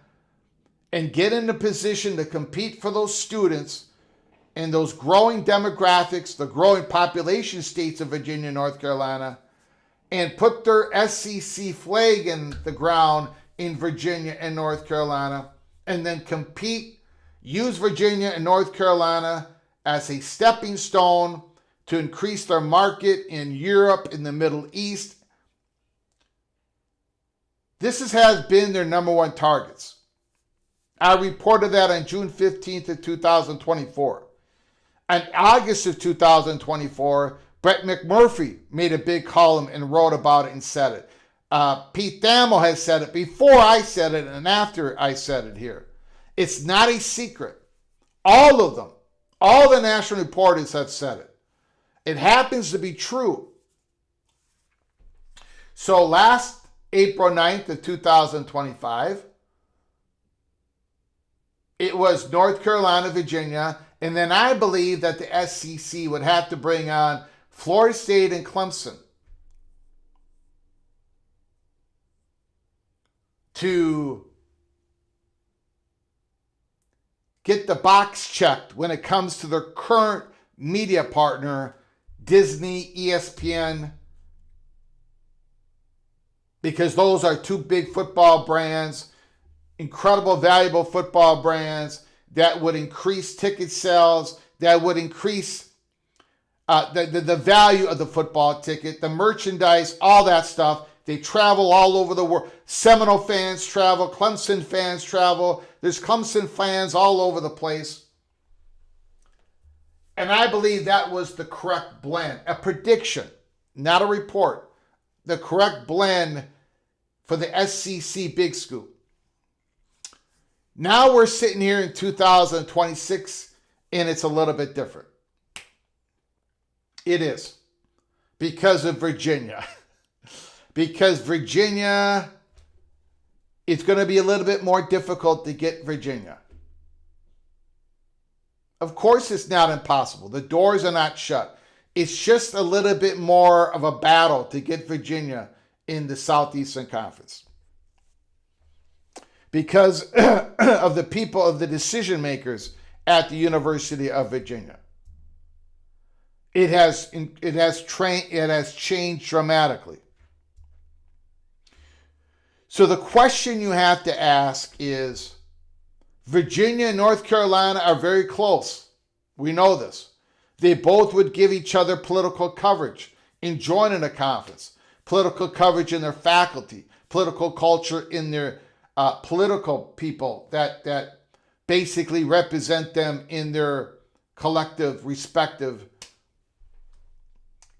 and get in a position to compete for those students in those growing demographics, the growing population states of Virginia and North Carolina, and put their SEC flag in the ground in Virginia and North Carolina, and then compete. Use Virginia and North Carolina as a stepping stone to increase their market in Europe, in the Middle East. This has been their number one targets. I reported that on June 15th of 2024. In August of 2024, Brett McMurphy made a big column and wrote about it and said it. Pete Thamel has said it before I said it and after I said it here. It's not a secret. All of them, all the national reporters have said it. It happens to be true. So last April 9th of 2025, it was North Carolina, Virginia, and then I believe that the SEC would have to bring on Florida State and Clemson to get the box checked when it comes to their current media partner, Disney, ESPN, because those are two big football brands, incredible, valuable football brands that would increase ticket sales, that would increase the value of the football ticket, the merchandise, all that stuff. They travel all over the world. Seminole fans travel, Clemson fans travel. There's Clemson fans all over the place. And I believe that was the correct blend, a prediction, not a report. The correct blend for the SEC Big Scoop. Now we're sitting here in 2026, and it's a little bit different. It is. Because of Virginia. Because Virginia, it's going to be a little bit more difficult to get Virginia. Of course, it's not impossible. The doors are not shut. It's just a little bit more of a battle to get Virginia in the Southeastern Conference. Because of the people, of the decision makers at the University of Virginia. It has changed dramatically. So the question you have to ask is, Virginia and North Carolina are very close. We know this. They both would give each other political coverage in joining a conference, political coverage in their faculty, political culture in their political people that basically represent them in their collective, respective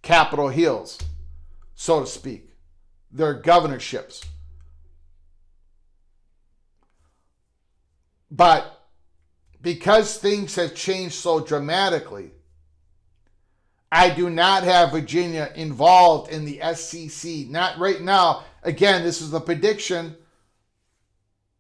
Capitol Hills, so to speak, their governorships. But because things have changed so dramatically, I do not have Virginia involved in the SEC. Not right now. Again, this is a prediction.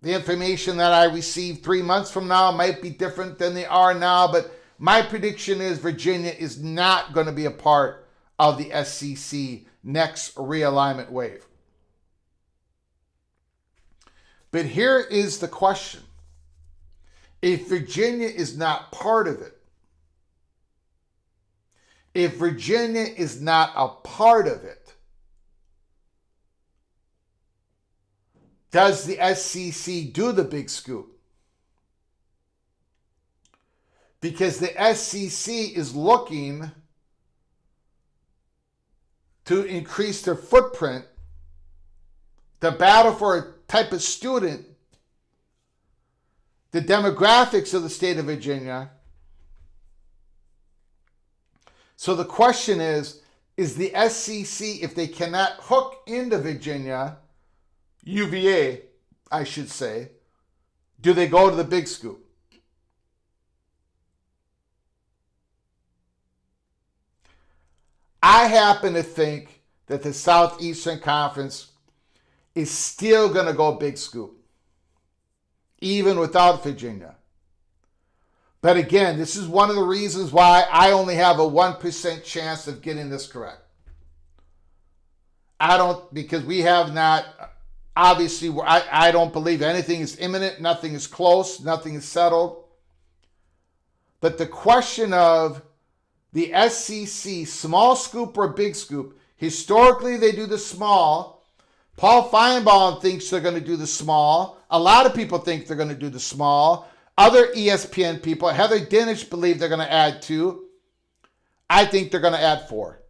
The information that I received 3 months from now might be different than they are now, but my prediction is Virginia is not going to be a part of the SEC next realignment wave. But here is the question. If Virginia is not part of it, if Virginia is not a part of it, does the SEC do the big scoop? Because the SEC is looking to increase their footprint, to battle for a type of student, the demographics of the state of Virginia. So the question is the SEC, if they cannot hook into Virginia, UVA, I should say, do they go to the big scoop? I happen to think that the Southeastern Conference is still going to go big scoop, even without Virginia. But again, this is one of the reasons why I only have a 1% chance of getting this correct. Because we have not, obviously, I don't believe anything is imminent, nothing is close, nothing is settled. But the question of the SEC, small scoop or big scoop, historically they do the small. Paul Feinbaum thinks they're going to do the small. A lot of people think they're going to do the small. Other ESPN people, Heather Dinich, believe they're going to add 2. I think they're going to add 4.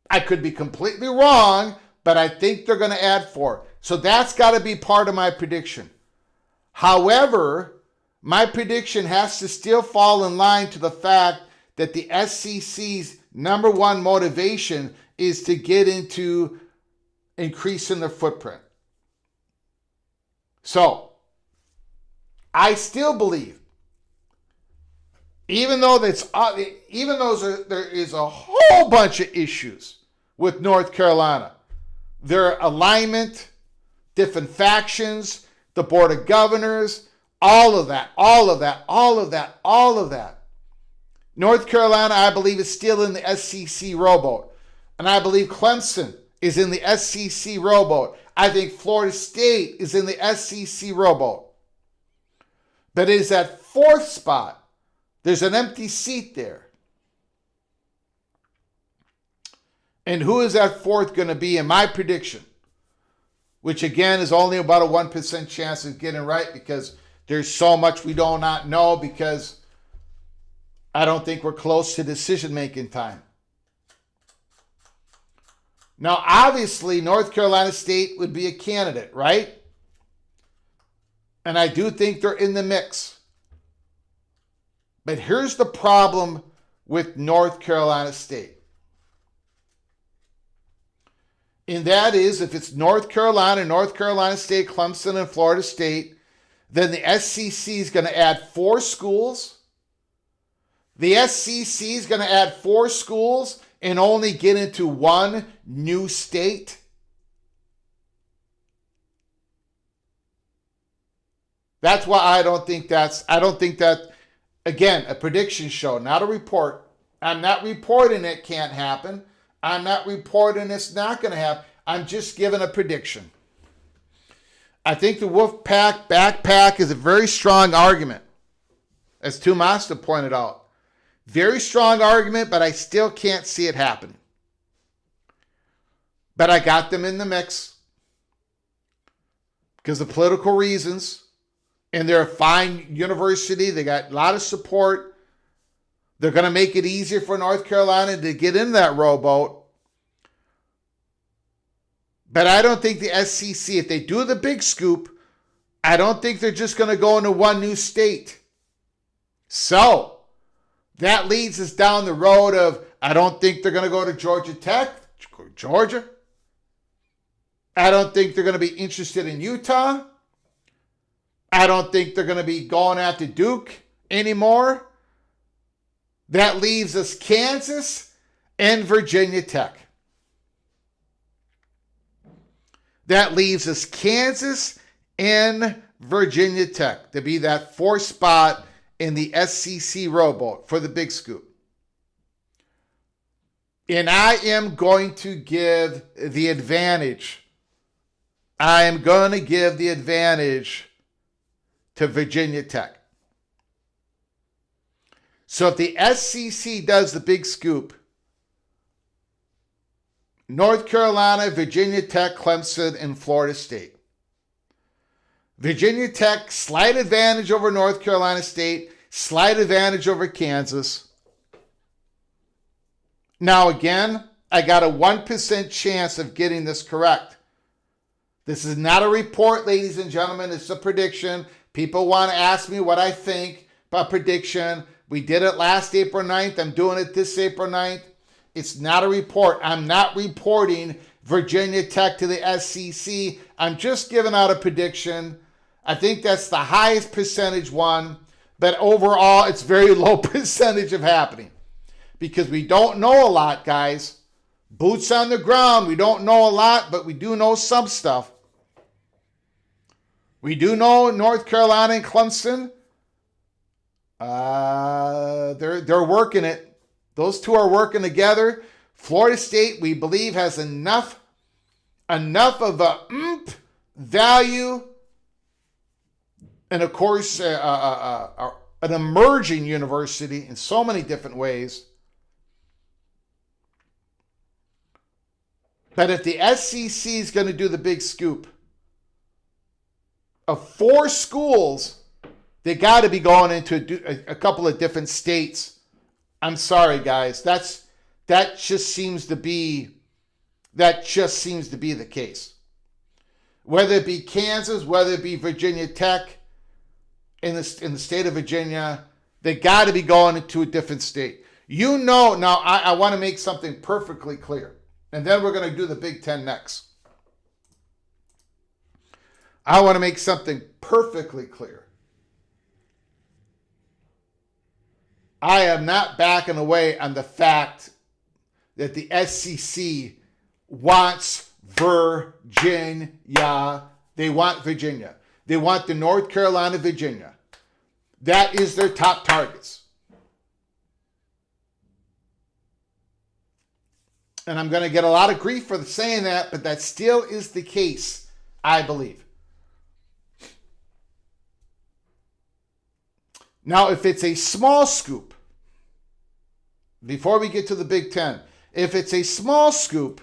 I could be completely wrong, but I think they're going to add 4. So that's got to be part of my prediction. However, my prediction has to still fall in line to the fact that the SEC's number one motivation is to get into increasing their footprint. So, I still believe, even though there is a whole bunch of issues with North Carolina, their alignment, different factions, the Board of Governors, all of that. North Carolina, I believe, is still in the SEC rowboat. And I believe Clemson is in the SEC rowboat. I think Florida State is in the SEC rowboat. But it is that 4th spot. There's an empty seat there. And who is that 4th going to be in my prediction? Which again is only about a 1% chance of getting right, because there's so much we do not know, because I don't think we're close to decision-making time. Now, obviously, North Carolina State would be a candidate, right? And I do think they're in the mix. But here's the problem with North Carolina State. And that is, if it's North Carolina State, Clemson, and Florida State, then the SEC is going to add 4 schools The SEC is going to add 4 schools and only get into 1 new state. That's why I don't think that, again, a prediction show, not a report. I'm not reporting it can't happen. I'm not reporting it's not going to happen. I'm just giving a prediction. I think the Wolfpack backpack is a very strong argument, as Tumasta pointed out. Very strong argument, but I still can't see it happen. But I got them in the mix because of political reasons. And they're a fine university. They got a lot of support. They're going to make it easier for North Carolina to get in that rowboat. But I don't think the SEC, if they do the big scoop, I don't think they're just going to go into 1 new state. So that leads us down the road of, I don't think they're going to go to Georgia Tech, Georgia. I don't think they're going to be interested in Utah. I don't think they're going to be going after Duke anymore. That leaves us Kansas and Virginia Tech. That leaves us Kansas and Virginia Tech to be that 4th spot in the SEC rowboat for the big scoop. And I am going to give the advantage. I am going to give the advantage to Virginia Tech. So if the SEC does the big scoop, North Carolina, Virginia Tech, Clemson, and Florida State. Virginia Tech, slight advantage over North Carolina State, slight advantage over Kansas. Now again, I got a 1% chance of getting this correct. This is not a report, ladies and gentlemen. It's a prediction. People want to ask me what I think about prediction. We did it last April 9th. I'm doing it this April 9th. It's not a report. I'm not reporting Virginia Tech to the SEC. I'm just giving out a prediction. I think that's the highest percentage one, but overall it's very low percentage of happening because we don't know a lot, guys. Boots on the ground. We don't know a lot, but we do know some stuff. We do know North Carolina and Clemson. They're working it. Those two are working together. Florida State, we believe, has enough of a value, and of course, an emerging university in so many different ways. But if the SEC is going to do the big scoop of 4 schools, they got to be going into a couple of different states. I'm sorry, guys. That just seems to be the case. Whether it be Kansas, whether it be Virginia Tech, in the state of Virginia, they got to be going into a different state. You know, now I want to make something perfectly clear, and then we're going to do the Big Ten next. I want to make something perfectly clear. I am not backing away on the fact that the SEC wants Virginia. They want Virginia. They want the North Carolina, Virginia. That is their top targets. And I'm going to get a lot of grief for saying that, but that still is the case, I believe. Now, if it's a small scoop, before we get to the Big Ten, if it's a small scoop,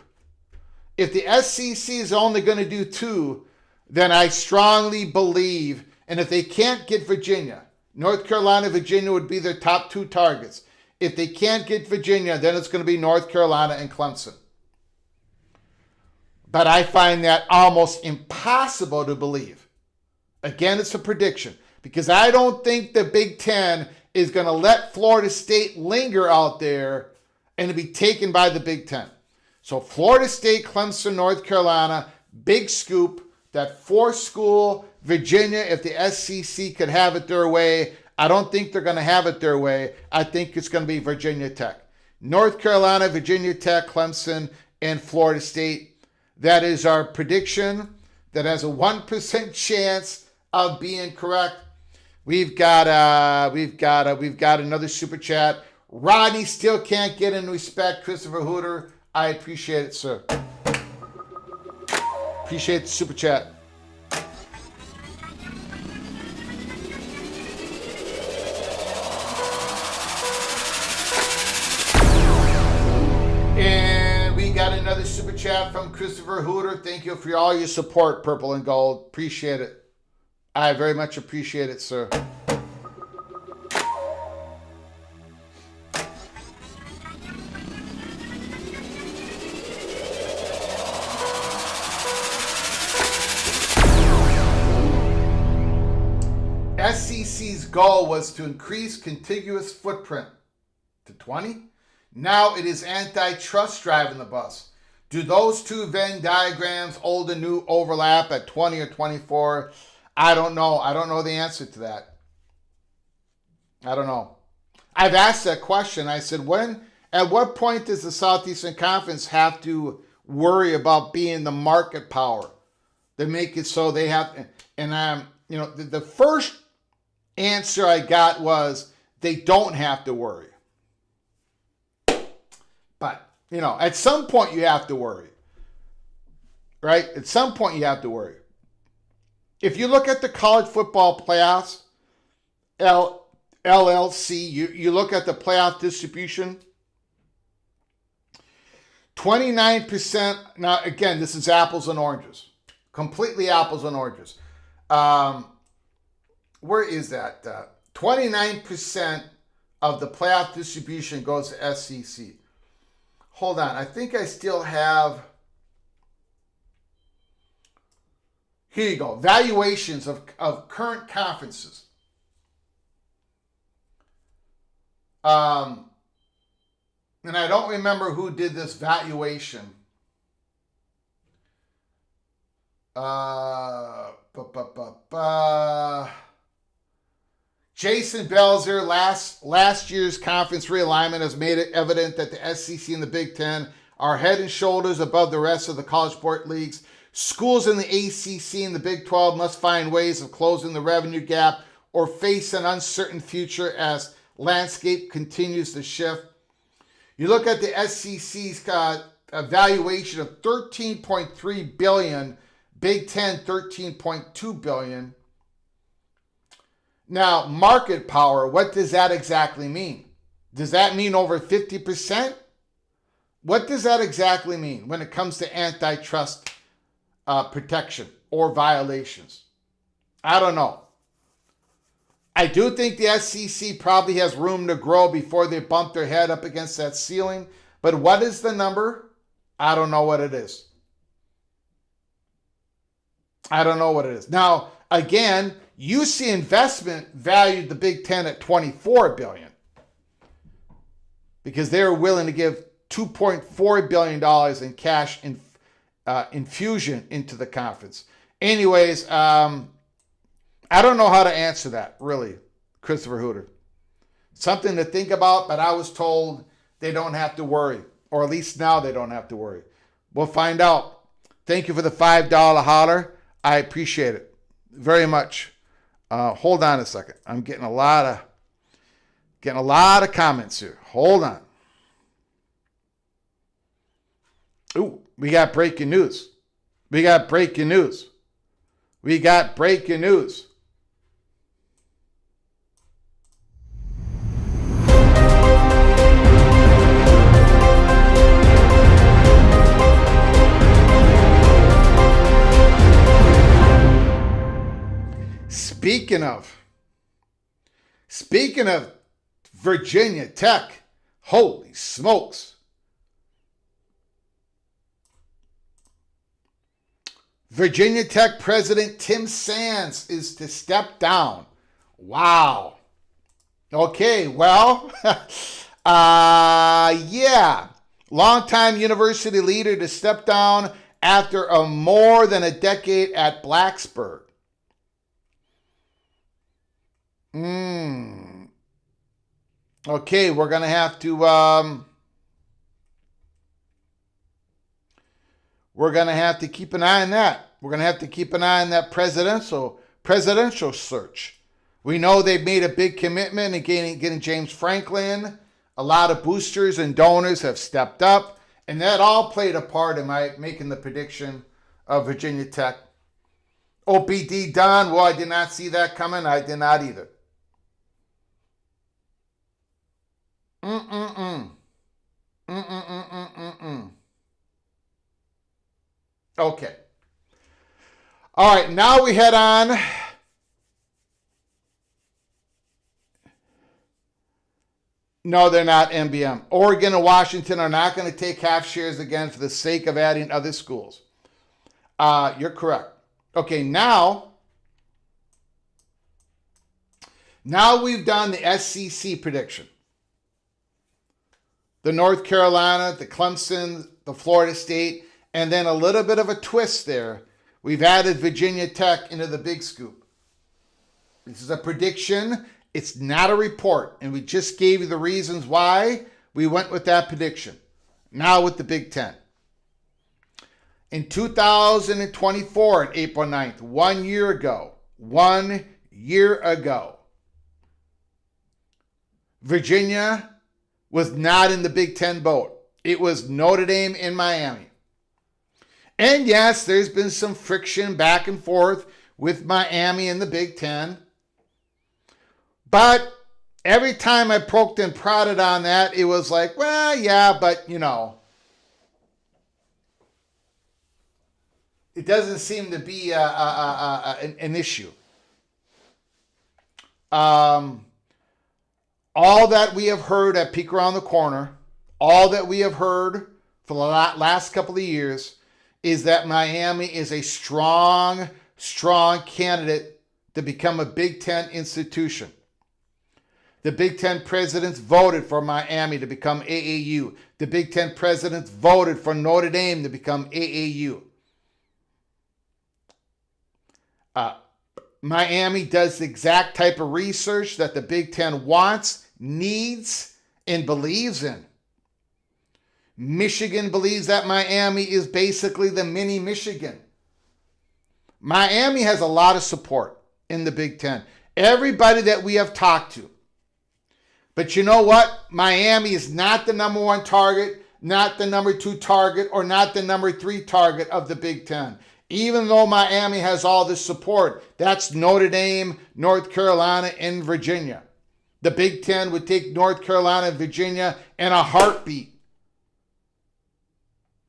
if the SEC is only going to do 2, then I strongly believe, and if they can't get Virginia, North Carolina, Virginia would be their top 2 targets. If they can't get Virginia, then it's going to be North Carolina and Clemson. But I find that almost impossible to believe. Again, it's a prediction. Because I don't think the Big Ten is going to let Florida State linger out there and be taken by the Big Ten. So Florida State, Clemson, North Carolina, big scoop. That 4th school, Virginia, if the SEC could have it their way, I don't think they're going to have it their way. I think it's going to be Virginia Tech. North Carolina, Virginia Tech, Clemson, and Florida State. That is our prediction that has a 1% chance of being correct. We've got another super chat. Rodney still can't get in respect. Christopher Hooter, I appreciate it, sir. Appreciate the super chat. And we got another super chat from Christopher Hooter. Thank you for all your support, Purple and Gold. Appreciate it. I very much appreciate it, sir. SEC's goal was to increase contiguous footprint to 20. Now it is antitrust driving the bus. Do those two Venn diagrams, old and new, overlap at 20 or 24? I don't know. I don't know the answer to that. I don't know. I've asked that question. I said, at what point does the Southeastern Conference have to worry about being the market power? They make it so they have, and the first answer I got was they don't have to worry. But, at some point you have to worry. Right? At some point you have to worry. If you look at the college football playoffs, LLC, you look at the playoff distribution, 29%. Now, again, this is apples and oranges. Completely apples and oranges. Where is that? 29% of the playoff distribution goes to SEC. Hold on. I think I still have... Here you go. Valuations of current conferences. And I don't remember who did this valuation. Jason Belzer, last year's conference realignment has made it evident that the SEC and the Big Ten are head and shoulders above the rest of the college sport leagues. Schools in the ACC and the Big 12 must find ways of closing the revenue gap or face an uncertain future as landscape continues to shift. You look at the SEC's valuation of $13.3 billion, Big Ten $13.2 billion. Now, market power, what does that exactly mean? Does that mean over 50%? What does that exactly mean when it comes to antitrust protection or violations? I don't know. I do think the SEC probably has room to grow before they bump their head up against that ceiling. But what is the number? I don't know what it is. I don't know what it is. Now, again, UC Investment valued the Big Ten at $24 billion because they were willing to give $2.4 billion in cash infusion into the conference. Anyways, I don't know how to answer that, really, Christopher Hooter. Something to think about, but I was told they don't have to worry, or at least now they don't have to worry. We'll find out. Thank you for the $5 holler. I appreciate it very much. Hold on a second. I'm getting a lot of comments here. Hold on. Ooh, we got breaking news. We got breaking news. We got breaking news. Speaking of Virginia Tech, holy smokes. Virginia Tech President Tim Sands is to step down. Wow. Okay, well, yeah. Longtime university leader to step down after more than a decade at Blacksburg. Okay, we're going to have to keep an eye on that. We're going to have to keep an eye on that presidential search. We know they've made a big commitment in getting James Franklin. A lot of boosters and donors have stepped up, and that all played a part in my making the prediction of Virginia Tech. OPD done. Well, I did not see that coming. I did not either. Okay. All right, now we head on. No, they're not MBM. Oregon and Washington are not going to take half shares again for the sake of adding other schools. You're correct. Okay, now we've done the SEC prediction. The North Carolina, the Clemson, the Florida State, and then a little bit of a twist there. We've added Virginia Tech into the big scoop. This is a prediction. It's not a report. And we just gave you the reasons why we went with that prediction. Now with the Big Ten. In 2024, on April 9th, 1 year ago, Virginia was not in the Big Ten boat. It was Notre Dame in Miami. And yes, there's been some friction back and forth with Miami and the Big Ten. But every time I poked and prodded on that, it was like, well, yeah, but you know, it doesn't seem to be an issue. All that we have heard at Peek Around the Corner, all that we have heard for the last couple of years is that Miami is a strong candidate to become a Big Ten institution. The Big Ten presidents voted for Miami to become AAU. The Big Ten presidents voted for Notre Dame to become AAU. Miami does the exact type of research that the Big Ten wants, needs, and believes in. Michigan believes that Miami is basically the mini Michigan. Miami has a lot of support in the Big Ten. Everybody that we have talked to. But you know what? Miami is not the number one target, not the number two target, or not the number three target of the Big Ten. Even though Miami has all this support, that's Notre Dame, North Carolina, and Virginia. The Big Ten would take North Carolina and Virginia in a heartbeat.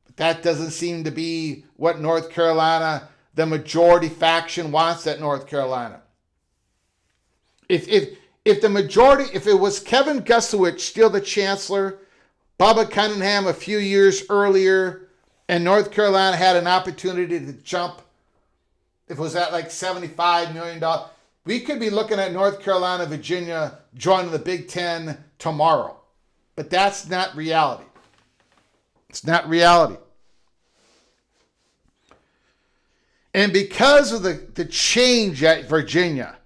But that doesn't seem to be what North Carolina, the majority faction, wants at North Carolina. If it was Kevin Gusowitz still the chancellor, Bubba Cunningham a few years earlier, and North Carolina had an opportunity to jump, if it was at like $75 million, we could be looking at North Carolina, Virginia joining the Big Ten tomorrow. But that's not reality. It's not reality. And because of the change at Virginia,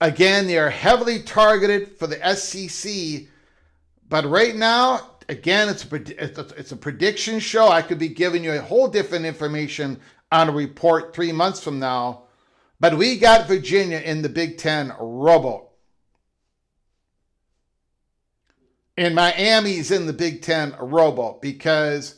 again, they are heavily targeted for the SEC. But right now, again, it's a prediction show. I could be giving you a whole different information on a report 3 months from now. But we got Virginia in the Big Ten rowboat. And Miami's in the Big Ten rowboat because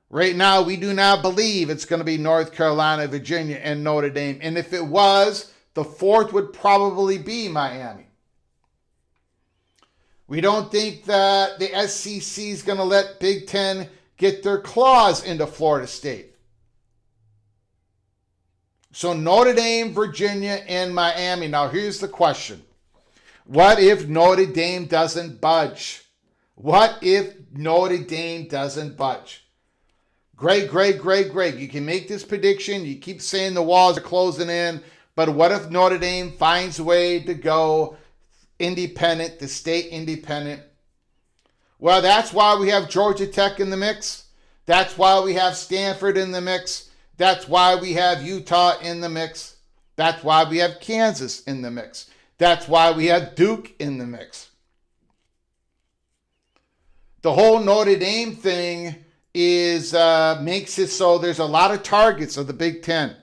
right now we do not believe it's going to be North Carolina, Virginia, and Notre Dame. And if it was, the fourth would probably be Miami. We don't think that the SEC is going to let Big Ten get their claws into Florida State. So Notre Dame, Virginia, and Miami. Now here's the question. What if Notre Dame doesn't budge? What if Notre Dame doesn't budge? Greg, you can make this prediction. You keep saying the walls are closing in. But what if Notre Dame finds a way to go independent, to stay independent? Well, that's why we have Georgia Tech in the mix. That's why we have Stanford in the mix. That's why we have Utah in the mix. That's why we have Kansas in the mix. That's why we have Duke in the mix. The whole Notre Dame thing is makes it so there's a lot of targets of the Big Ten.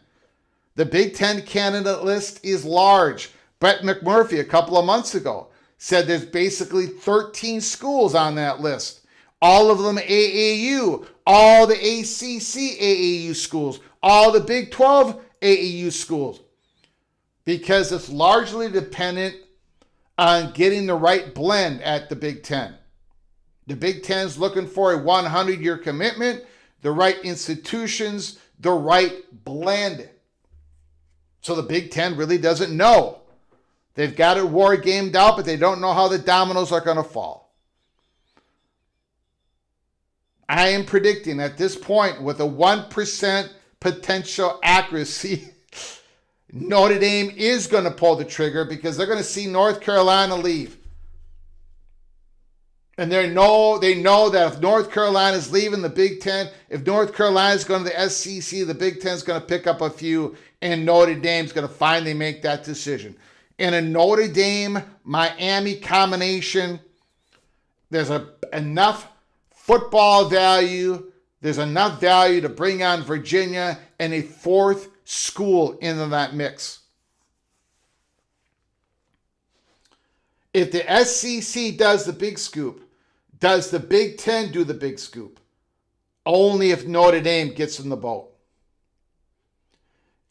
The Big Ten candidate list is large. Brett McMurphy, a couple of months ago, said there's basically 13 schools on that list. All of them AAU, all the ACC AAU schools, all the Big 12 AAU schools. Because it's largely dependent on getting the right blend at the Big Ten. The Big Ten is looking for a 100-year commitment, the right institutions, the right blend. So the Big Ten really doesn't know. They've got it war gamed out, but they don't know how the dominoes are going to fall. I am predicting at this point with a 1% potential accuracy, Notre Dame is going to pull the trigger because they're going to see North Carolina leave. And they know that if North Carolina is leaving the Big Ten, if North Carolina is going to the SEC, the Big Ten is going to pick up a few, and Notre Dame is going to finally make that decision. In a Notre Dame-Miami combination, there's enough football value, there's enough value to bring on Virginia and a fourth school into that mix. If the SEC does the big scoop, does the Big Ten do the big scoop? Only if Notre Dame gets in the boat.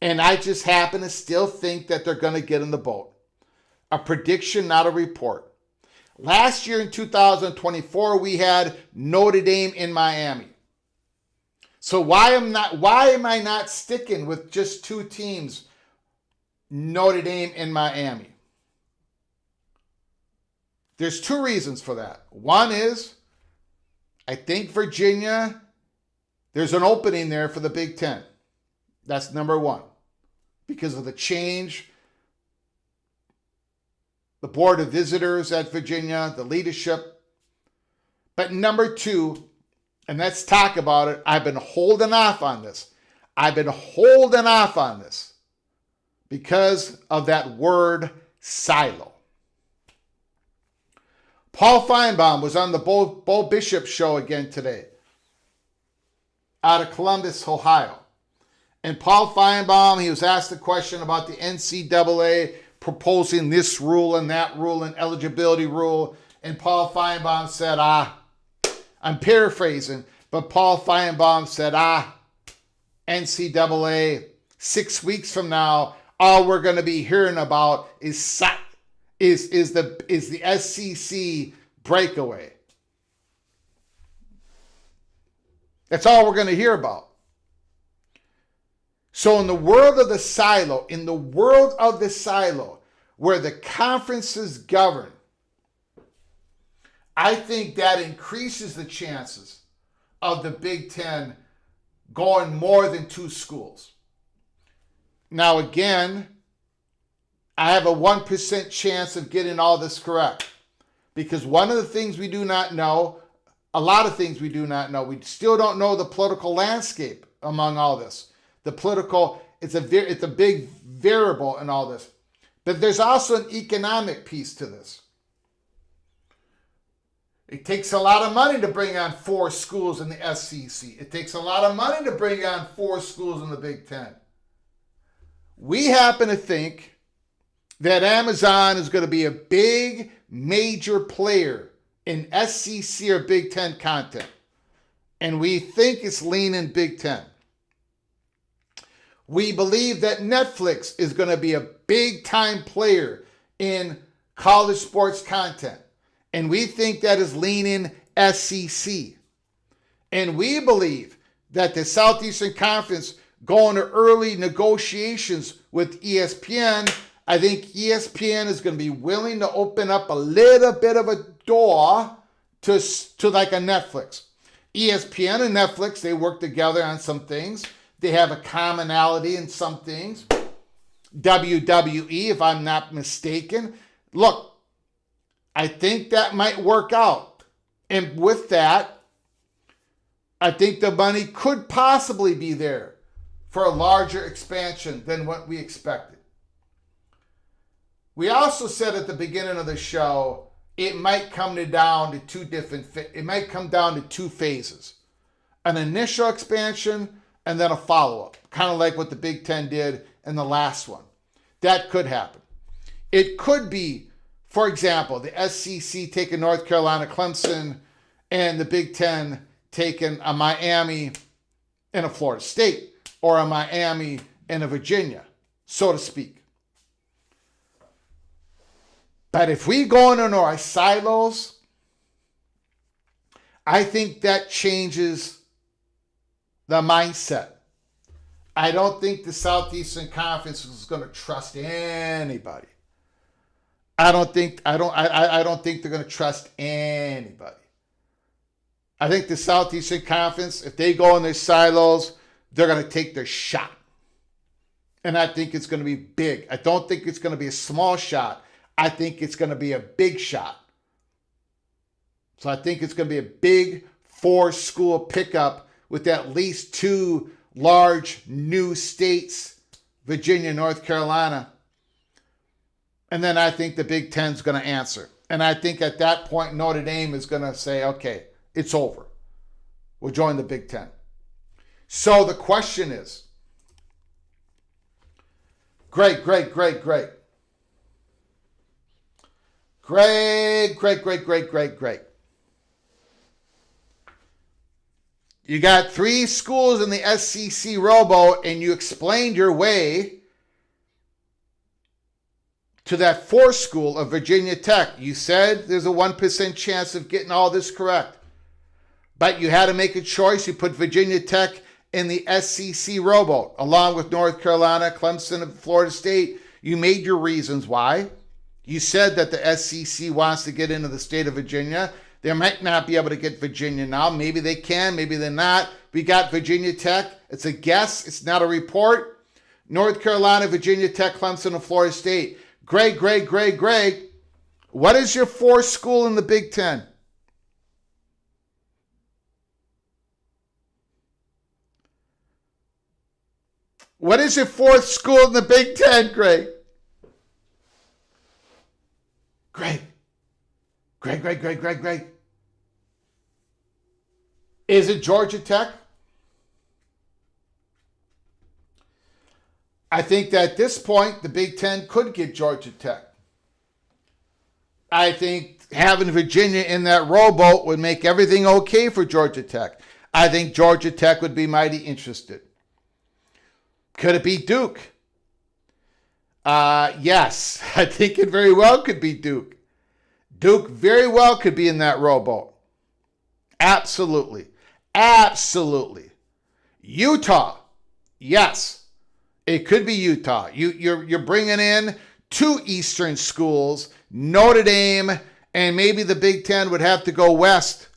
And I just happen to still think that they're going to get in the boat. A prediction, not a report. Last year in 2024, we had Notre Dame in Miami. So why am I not sticking with just two teams, Notre Dame and Miami? There's two reasons for that. One is, I think Virginia, there's an opening there for the Big Ten. That's number one. Because of the change, the Board of Visitors at Virginia, the leadership. But number two, and let's talk about it, I've been holding off on this. Because of that word silo. Paul Feinbaum was on the Bo Bishop show again today out of Columbus, Ohio. And Paul Feinbaum, he was asked a question about the NCAA proposing this rule and that rule and eligibility rule. And Paul Feinbaum said, I'm paraphrasing, but Paul Feinbaum said, NCAA, 6 weeks from now, all we're going to be hearing about is the SEC breakaway. That's all we're going to hear about. So in the world of the silo, where the conferences govern, I think that increases the chances of the Big Ten going more than two schools. Now again, I have a 1% chance of getting all this correct. Because one of the things we do not know, a lot of things we do not know, we still don't know the political landscape among all this. The political, it's a big variable in all this. But there's also an economic piece to this. It takes a lot of money to bring on 4 schools in the SEC. It takes a lot of money to bring on 4 schools in the Big Ten. We happen to think that Amazon is going to be a big, major player in SEC or Big Ten content. And we think it's leaning Big Ten. We believe that Netflix is going to be a big-time player in college sports content. And we think that is leaning SEC. And we believe that the Southeastern Conference going to early negotiations with ESPN. I think ESPN is going to be willing to open up a little bit of a door to like a Netflix. ESPN and Netflix, they work together on some things. They have a commonality in some things. WWE, if I'm not mistaken. Look, I think that might work out. And with that, I think the money could possibly be there for a larger expansion than what we expected. We also said at the beginning of the show, it might come down to two phases. An initial expansion and then a follow-up, kind of like what the Big Ten did in the last one. That could happen. It could be, for example, the SEC taking North Carolina, Clemson, and the Big Ten taking a Miami and a Florida State, or a Miami and a Virginia, so to speak. But if we go into our silos, I think that changes the mindset. I don't think the Southeastern Conference is going to trust anybody. I don't think they're going to trust anybody. I think the Southeastern Conference, if they go in their silos, they're going to take their shot. And I think it's going to be big. I don't think it's going to be a small shot. I think it's going to be a big shot. So I think it's going to be a big 4-school pickup with at least 2 large new states, Virginia, North Carolina. And then I think the Big Ten is going to answer. And I think at that point, Notre Dame is going to say, okay, it's over. We'll join the Big Ten. So the question is, Great. You got 3 schools in the SEC rowboat, and you explained your way to that 4th school of Virginia Tech. You said there's a 1% chance of getting all this correct. But you had to make a choice. You put Virginia Tech in the SEC rowboat, along with North Carolina, Clemson, and Florida State. You made your reasons why. You said that the SEC wants to get into the state of Virginia. They might not be able to get Virginia now. Maybe they can, maybe they're not. We got Virginia Tech. It's a guess. It's not a report. North Carolina, Virginia Tech, Clemson, and Florida State. Greg. What is your 4th school in the Big Ten? What is your 4th school in the Big Ten, Greg? Greg. Is it Georgia Tech? I think that at this point, the Big Ten could get Georgia Tech. I think having Virginia in that rowboat would make everything okay for Georgia Tech. I think Georgia Tech would be mighty interested. Could it be Duke? Yes, I think it very well could be Duke. Duke very well could be in that rowboat. Absolutely. Utah, yes, it could be Utah. You're bringing in 2 Eastern schools, Notre Dame, and maybe the Big Ten would have to go west.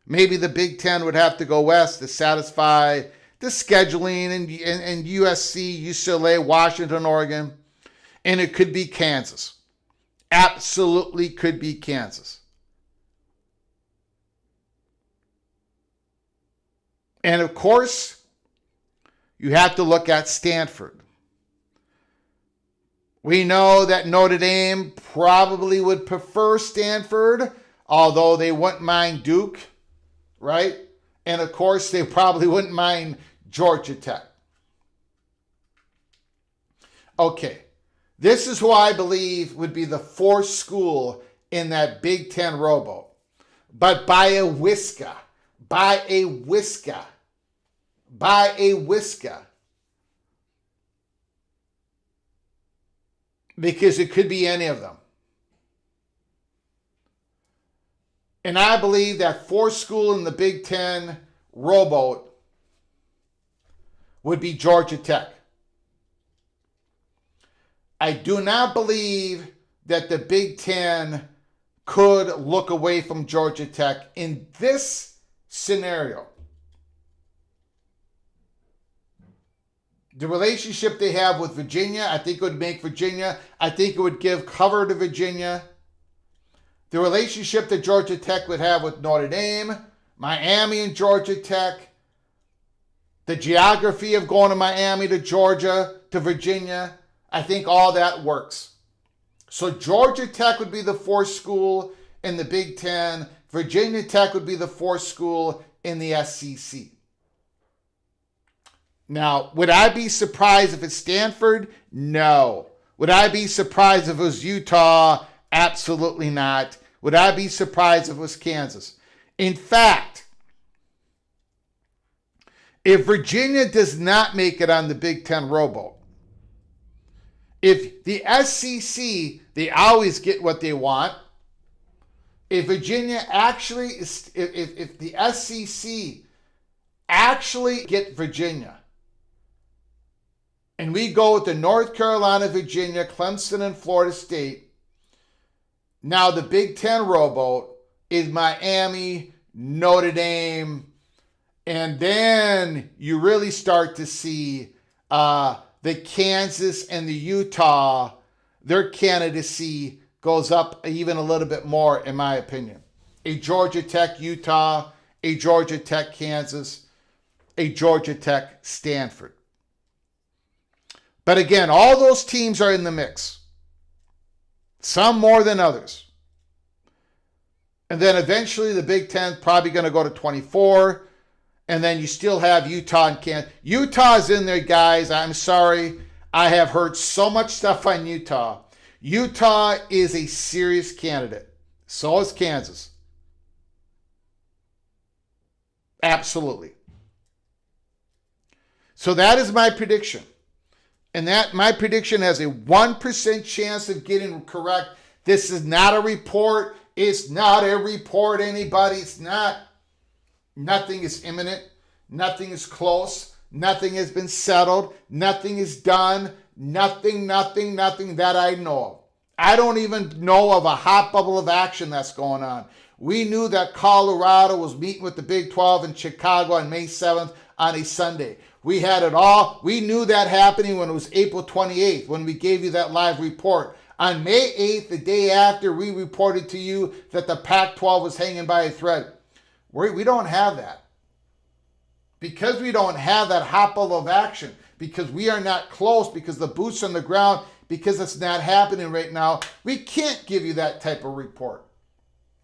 Maybe the Big Ten would have to go west to satisfy the scheduling and USC, UCLA, Washington, Oregon, and it could be Kansas. Absolutely could be Kansas. And of course, you have to look at Stanford. We know that Notre Dame probably would prefer Stanford, although they wouldn't mind Duke, right? And of course, they probably wouldn't mind Georgia Tech. Okay, this is who I believe would be the 4th school in that Big Ten rowboat. But by a whisker. Because it could be any of them. And I believe that 4th school in the Big Ten rowboat would be Georgia Tech. I do not believe that the Big Ten could look away from Georgia Tech in this scenario. The relationship they have with Virginia, I think it would make Virginia, I think it would give cover to Virginia. The relationship that Georgia Tech would have with Notre Dame, Miami and Georgia Tech, the geography of going to Miami to Georgia to Virginia, I think all that works. So Georgia Tech would be the fourth school in the Big Ten. Virginia Tech would be the fourth school in the SEC. Now, would I be surprised if it's Stanford? No. Would I be surprised if it was Utah? Absolutely not. Would I be surprised if it was Kansas? In fact, if Virginia does not make it on the Big Ten rowboat, if the SEC, they always get what they want. If Virginia actually, if the SEC actually get Virginia, and we go with the North Carolina, Virginia, Clemson, and Florida State, now the Big Ten rowboat is Miami, Notre Dame, and then you really start to see the Kansas and the Utah, their candidacy goes up even a little bit more, in my opinion. A Georgia Tech, Utah, a Georgia Tech, Kansas, a Georgia Tech, Stanford. But again, all those teams are in the mix. Some more than others. And then eventually the Big Ten probably going to go to 24. And then you still have Utah and Kansas. Utah's in there, guys. I'm sorry. I have heard so much stuff on Utah. Utah is a serious candidate. So is Kansas. Absolutely. So that is my prediction. And that my prediction has a 1% chance of getting correct. This is not a report. It's not a report, anybody. It's not. Nothing is imminent. Nothing is close. Nothing has been settled. Nothing is done. Nothing that I know of. I don't even know of a hot bubble of action that's going on. We knew that Colorado was meeting with the Big 12 in Chicago on May 7th on a Sunday. We had it all. We knew that happening when it was April 28th, when we gave you that live report. On May 8th, the day after, we reported to you that the Pac-12 was hanging by a thread. We don't have that. Because we don't have that hot bubble of action, because we are not close, because the boots on the ground, because it's not happening right now, we can't give you that type of report.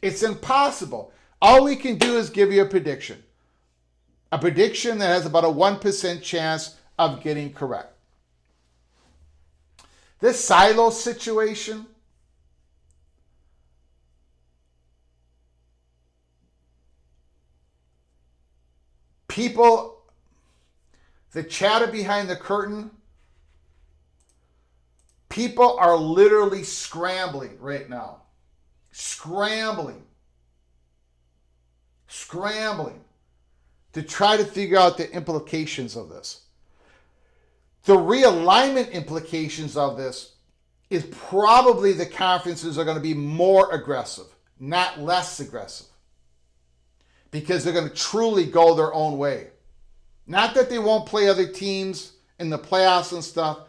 It's impossible. All we can do is give you a prediction. A prediction that has about a 1% chance of getting correct. This silo situation, people, the chatter behind the curtain, people are literally scrambling right now. Scrambling to try to figure out the implications of this. The realignment implications of this is probably the conferences are going to be more aggressive, not less aggressive. Because they're going to truly go their own way. Not that they won't play other teams in the playoffs and stuff,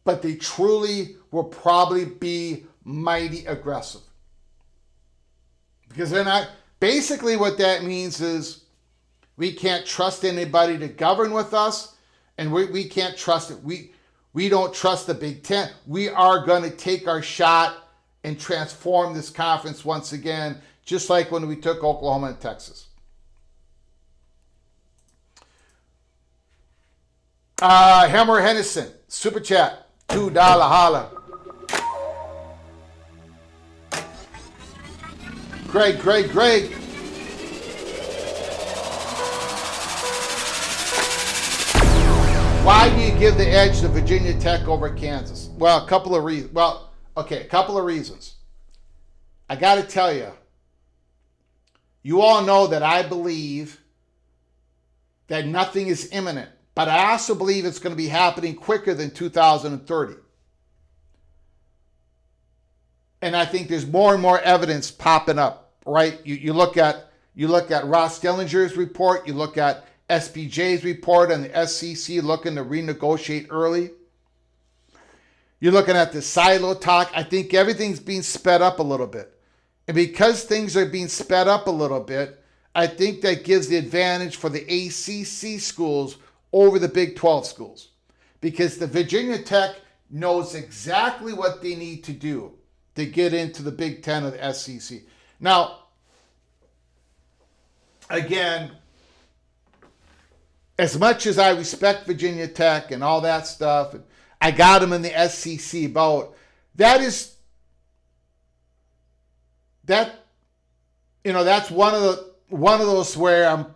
but they truly will probably be mighty aggressive. Because they're not, basically what that means is we can't trust anybody to govern with us, and we can't trust it. We don't trust the Big Ten. We are going to take our shot and transform this conference once again, just like when we took Oklahoma and Texas. Helmer Hennison, Super Chat, $2 holla. Greg. Why do you give the edge to Virginia Tech over Kansas? Well, a couple of reasons. A couple of reasons. I got to tell you, you all know that I believe that nothing is imminent, but I also believe it's going to be happening quicker than 2030. And I think there's more and more evidence popping up, right? You look at Ross Dillinger's report, you look at SPJ's report and the SEC looking to renegotiate early. You're looking at the silo talk. I think everything's being sped up a little bit. And because things are being sped up a little bit, I think that gives the advantage for the ACC schools over the Big 12 schools. Because the Virginia Tech, knows exactly what they need to do to get into the Big Ten of the SEC. Now, again, as much as I respect Virginia Tech and all that stuff, I got them in the SEC boat. That's one of those where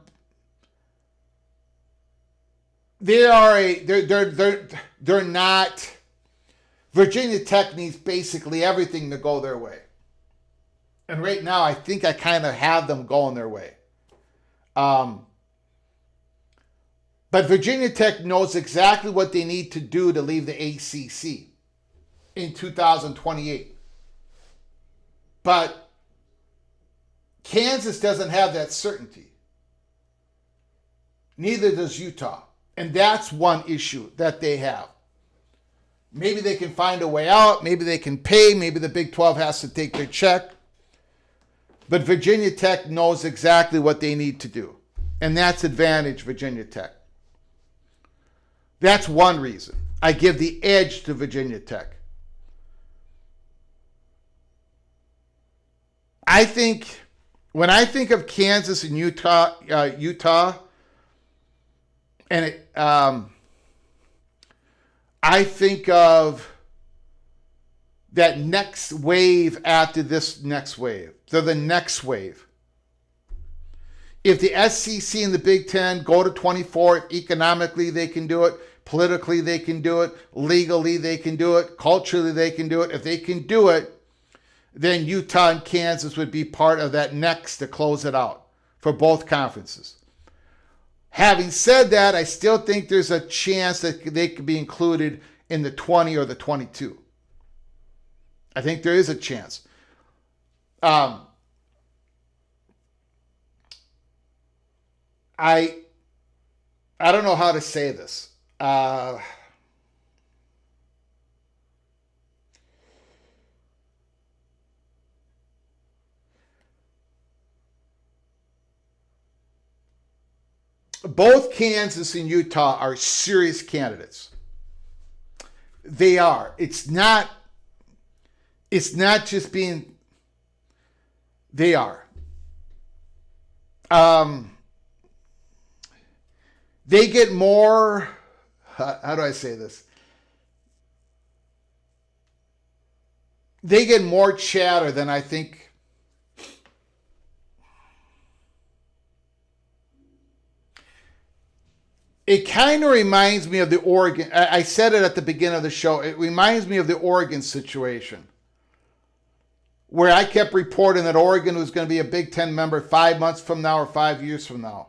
they're not. Virginia Tech needs basically everything to go their way. And right now, I think I kind of have them going their way. But Virginia Tech knows exactly what they need to do to leave the ACC in 2028. But Kansas doesn't have that certainty. Neither does Utah. And that's one issue that they have. Maybe they can find a way out. Maybe they can pay. Maybe the Big 12 has to take their check. But Virginia Tech knows exactly what they need to do. And that's advantage Virginia Tech. That's one reason I give the edge to Virginia Tech. I think when I think of Kansas and Utah, and I think of that next wave after this next wave. They're the next wave. If the SEC and the Big Ten go to 24, economically they can do it, politically they can do it, legally they can do it, culturally they can do it. If they can do it, then Utah and Kansas would be part of that next to close it out for both conferences. Having said that, I still think there's a chance that they could be included in the 20 or the 22. I think there is a chance. I don't know how to say this. Both Kansas and Utah are serious candidates. They are. It's not just being, they are. They get more, how do I say this? They get more chatter than I think. It kind of reminds me of the Oregon. I said it at the beginning of the show. It reminds me of the Oregon situation, where I kept reporting that Oregon was going to be a Big Ten member 5 months from now or 5 years from now.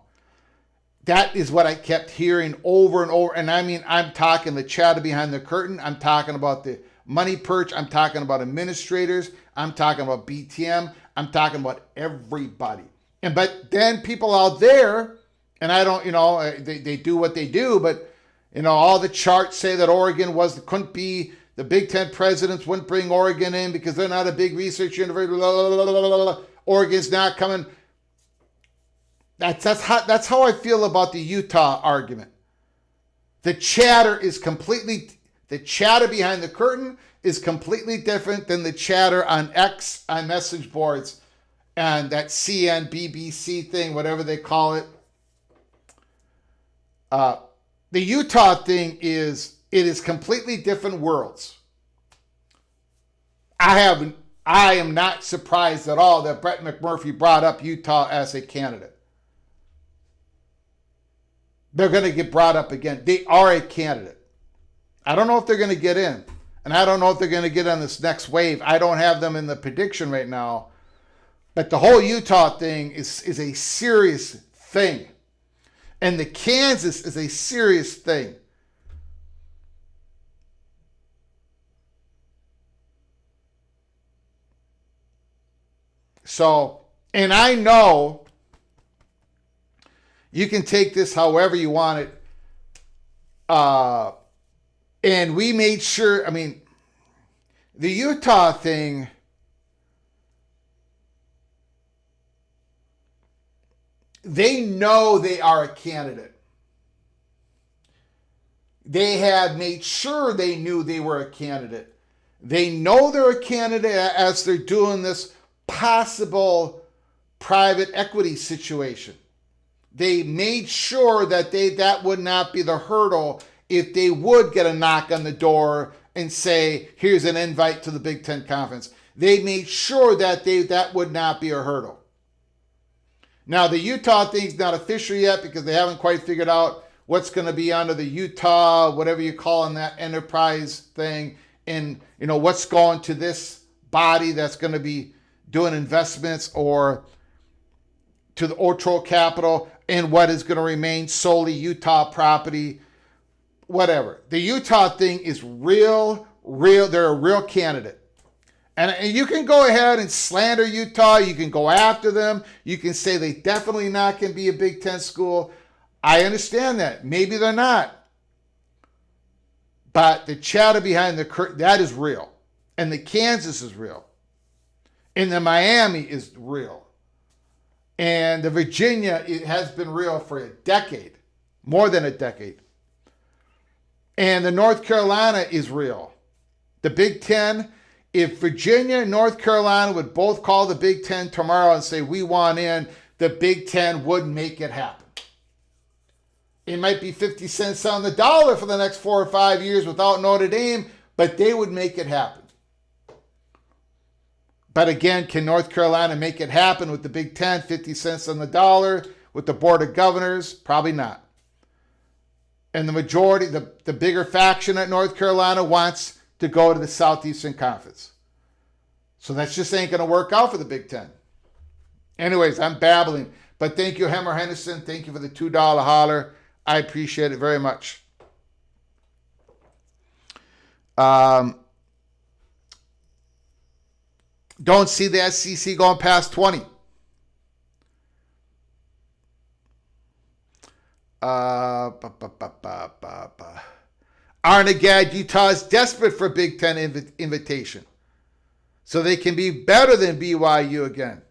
That is what I kept hearing over and over. And I mean, I'm talking the chatter behind the curtain. I'm talking about the money perch. I'm talking about administrators. I'm talking about BTM. I'm talking about everybody. But then people out there, and I don't, they do what they do, but, all the charts say that Oregon couldn't be, the Big Ten presidents wouldn't bring Oregon in because they're not a big research university, Oregon's not coming. That's how I feel about the Utah argument. The chatter behind the curtain is completely different than the chatter on X, on message boards, and that CN, BBC thing, whatever they call it. The Utah thing is completely different worlds. I am not surprised at all that Brett McMurphy brought up Utah as a candidate. They're going to get brought up again. They are a candidate. I don't know if they're going to get in. And I don't know if they're going to get on this next wave. I don't have them in the prediction right now. But the whole Utah thing is a serious thing. And the Kansas is a serious thing. So, and I know you can take this however you want it. And we made sure, the Utah thing, they know they are a candidate. They had made sure they knew they were a candidate. They know they're a candidate as they're doing this possible private equity situation. They made sure that that would not be the hurdle if they would get a knock on the door and say, here's an invite to the Big Ten Conference. They made sure that that would not be a hurdle. Now, the Utah thing's not official yet because they haven't quite figured out what's going to be under the Utah, whatever you call in that enterprise thing, and what's going to this body that's going to be doing investments, or to the Otro Capital, and what is going to remain solely Utah property, whatever. The Utah thing is real. They're a real candidate. And you can go ahead and slander Utah. You can go after them. You can say they definitely not can be a Big Ten school. I understand that. Maybe they're not. But the chatter behind the curtain, that is real. And the Kansas is real. And the Miami is real. And the Virginia, it has been real for a decade. More than a decade. And the North Carolina is real. The Big Ten, if Virginia and North Carolina would both call the Big Ten tomorrow and say, we want in, the Big Ten would make it happen. It might be 50 cents on the dollar for the next 4 or 5 years without Notre Dame, but they would make it happen. But again, can North Carolina make it happen with the Big Ten, 50 cents on the dollar, with the Board of Governors? Probably not. And the majority, the bigger faction at North Carolina wants to go to the Southeastern Conference. So that just ain't going to work out for the Big Ten. Anyways, I'm babbling. But thank you, Hemmer Henderson. Thank you for the $2 holler. I appreciate it very much. Don't see the SEC going past 20. Arnagad, Utah is desperate for a Big Ten invitation so they can be better than BYU again.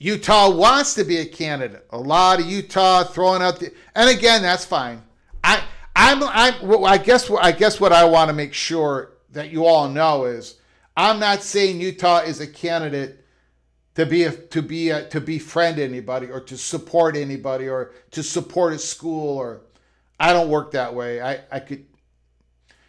Utah wants to be a candidate. A lot of Utah throwing out the, and again, that's fine. I guess what I want to make sure that you all know is I'm not saying Utah is a candidate to befriend anybody or to support anybody or to support a school, or I don't work that way.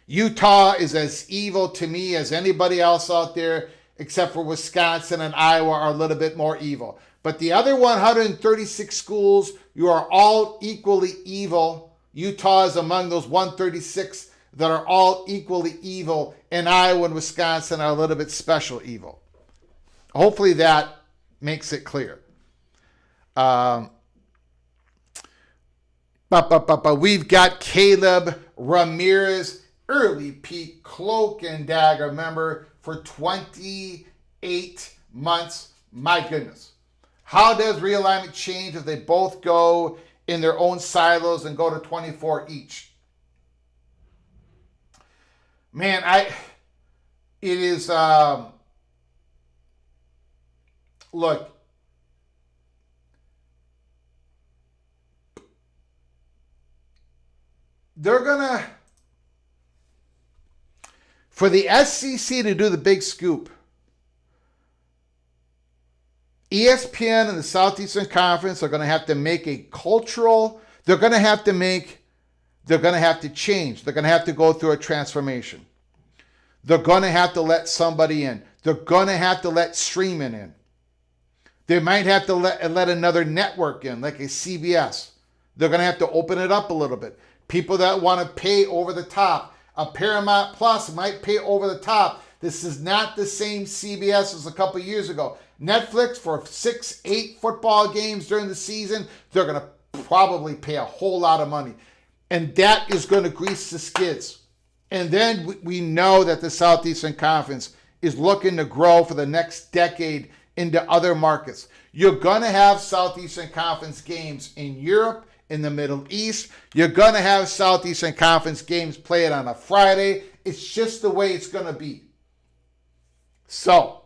Utah is as evil to me as anybody else out there, except for Wisconsin and Iowa are a little bit more evil. But the other 136 schools, you are all equally evil. Utah is among those 136 that are all equally evil, and Iowa and Wisconsin are a little bit special evil. Hopefully that makes it clear. But we've got Caleb Ramirez, early peak cloak and dagger member for 28 months. My goodness. How does realignment change if they both go in their own silos and go to 24 each? Man, look, they're gonna, for the SEC to do the big scoop, ESPN and the Southeastern Conference are going to have to make a cultural, they're going to have to change. They're going to have to go through a transformation. They're going to have to let somebody in. They're going to have to let streaming in. They might have to let another network in, like a CBS. They're going to have to open it up a little bit. People that want to pay over the top. A Paramount Plus might pay over the top. This is not the same CBS as a couple years ago. Netflix, for 6-8 football games during the season, they're going to probably pay a whole lot of money. And that is going to grease the skids. And then we know that the Southeastern Conference is looking to grow for the next decade into other markets. You're going to have Southeastern Conference games in Europe, in the Middle East. You're going to have Southeastern Conference games played on a Friday. It's just the way it's going to be. So,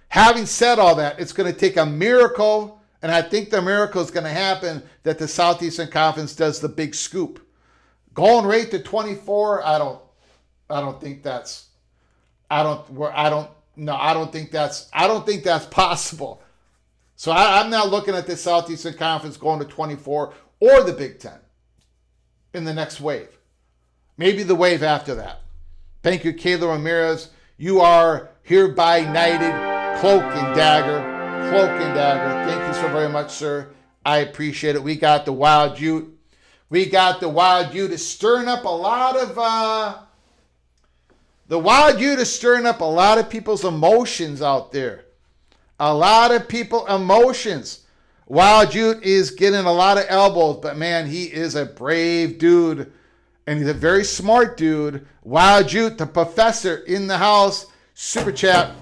having said all that, it's going to take a miracle And I think the miracle is going to happen that the Southeastern Conference does the big scoop. Going right to 24, I don't think that's possible. So I'm not looking at the Southeastern Conference going to 24 or the Big Ten in the next wave. Maybe the wave after that. Thank you, Kayla Ramirez. You are hereby knighted, cloak and dagger. Cloak and dagger. Thank you so very much, sir. I appreciate it. We got the Wild Ute. We got the Wild Ute is stirring up a lot of people's emotions out there. A lot of people emotions. Wild Ute is getting a lot of elbows, but man, he is a brave dude. And he's a very smart dude. Wild Ute, the professor in the house. Super chat.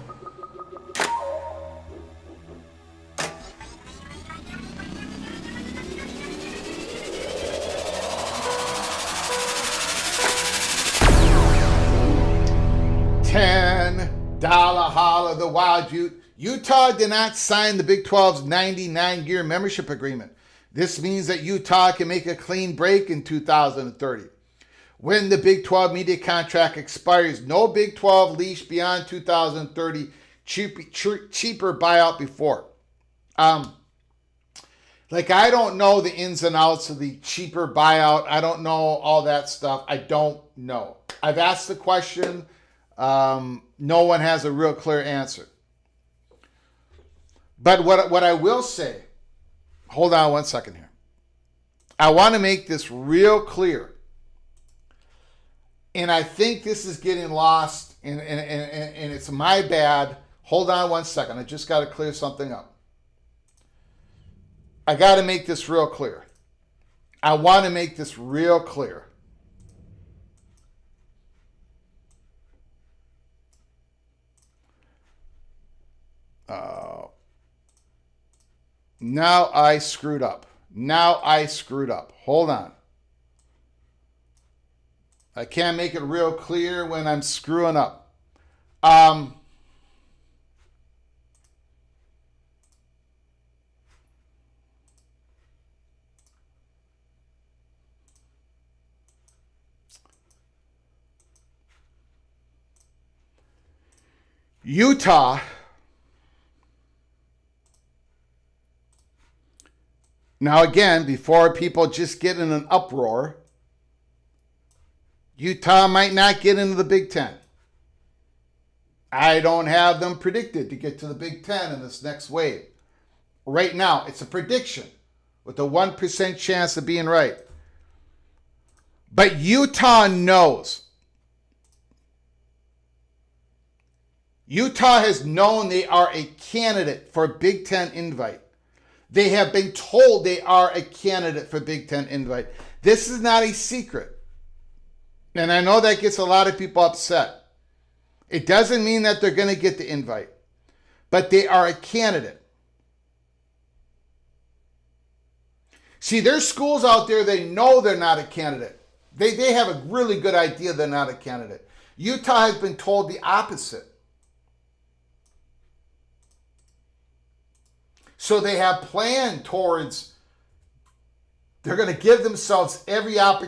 $10 holla, the Wild Ute. Utah did not sign the Big 12's 99-year membership agreement. This means that Utah can make a clean break in 2030. When the Big 12 media contract expires, no Big 12 leash beyond 2030, cheaper buyout before. I don't know the ins and outs of the cheaper buyout. I don't know all that stuff. I don't know. I've asked the question. No one has a real clear answer. But what I will say, hold on one second here. I want to make this real clear. And I think this is getting lost, and it's my bad. Hold on one second. I just got to clear something up. I got to make this real clear. I want to make this real clear. Now I screwed up. Hold on. I can't make it real clear when I'm screwing up. Utah. Now again, before people just get in an uproar, Utah might not get into the Big Ten. I don't have them predicted to get to the Big Ten in this next wave. Right now, it's a prediction with a 1% chance of being right. But Utah knows. Utah has known they are a candidate for a Big Ten invite. They have been told they are a candidate for Big Ten invite. This is not a secret. And I know that gets a lot of people upset. It doesn't mean that they're going to get the invite. But they are a candidate. See, there's schools out there, they know they're not a candidate. They have a really good idea they're not a candidate. Utah has been told the opposite. So they have planned towards, they're going to give themselves every opportunity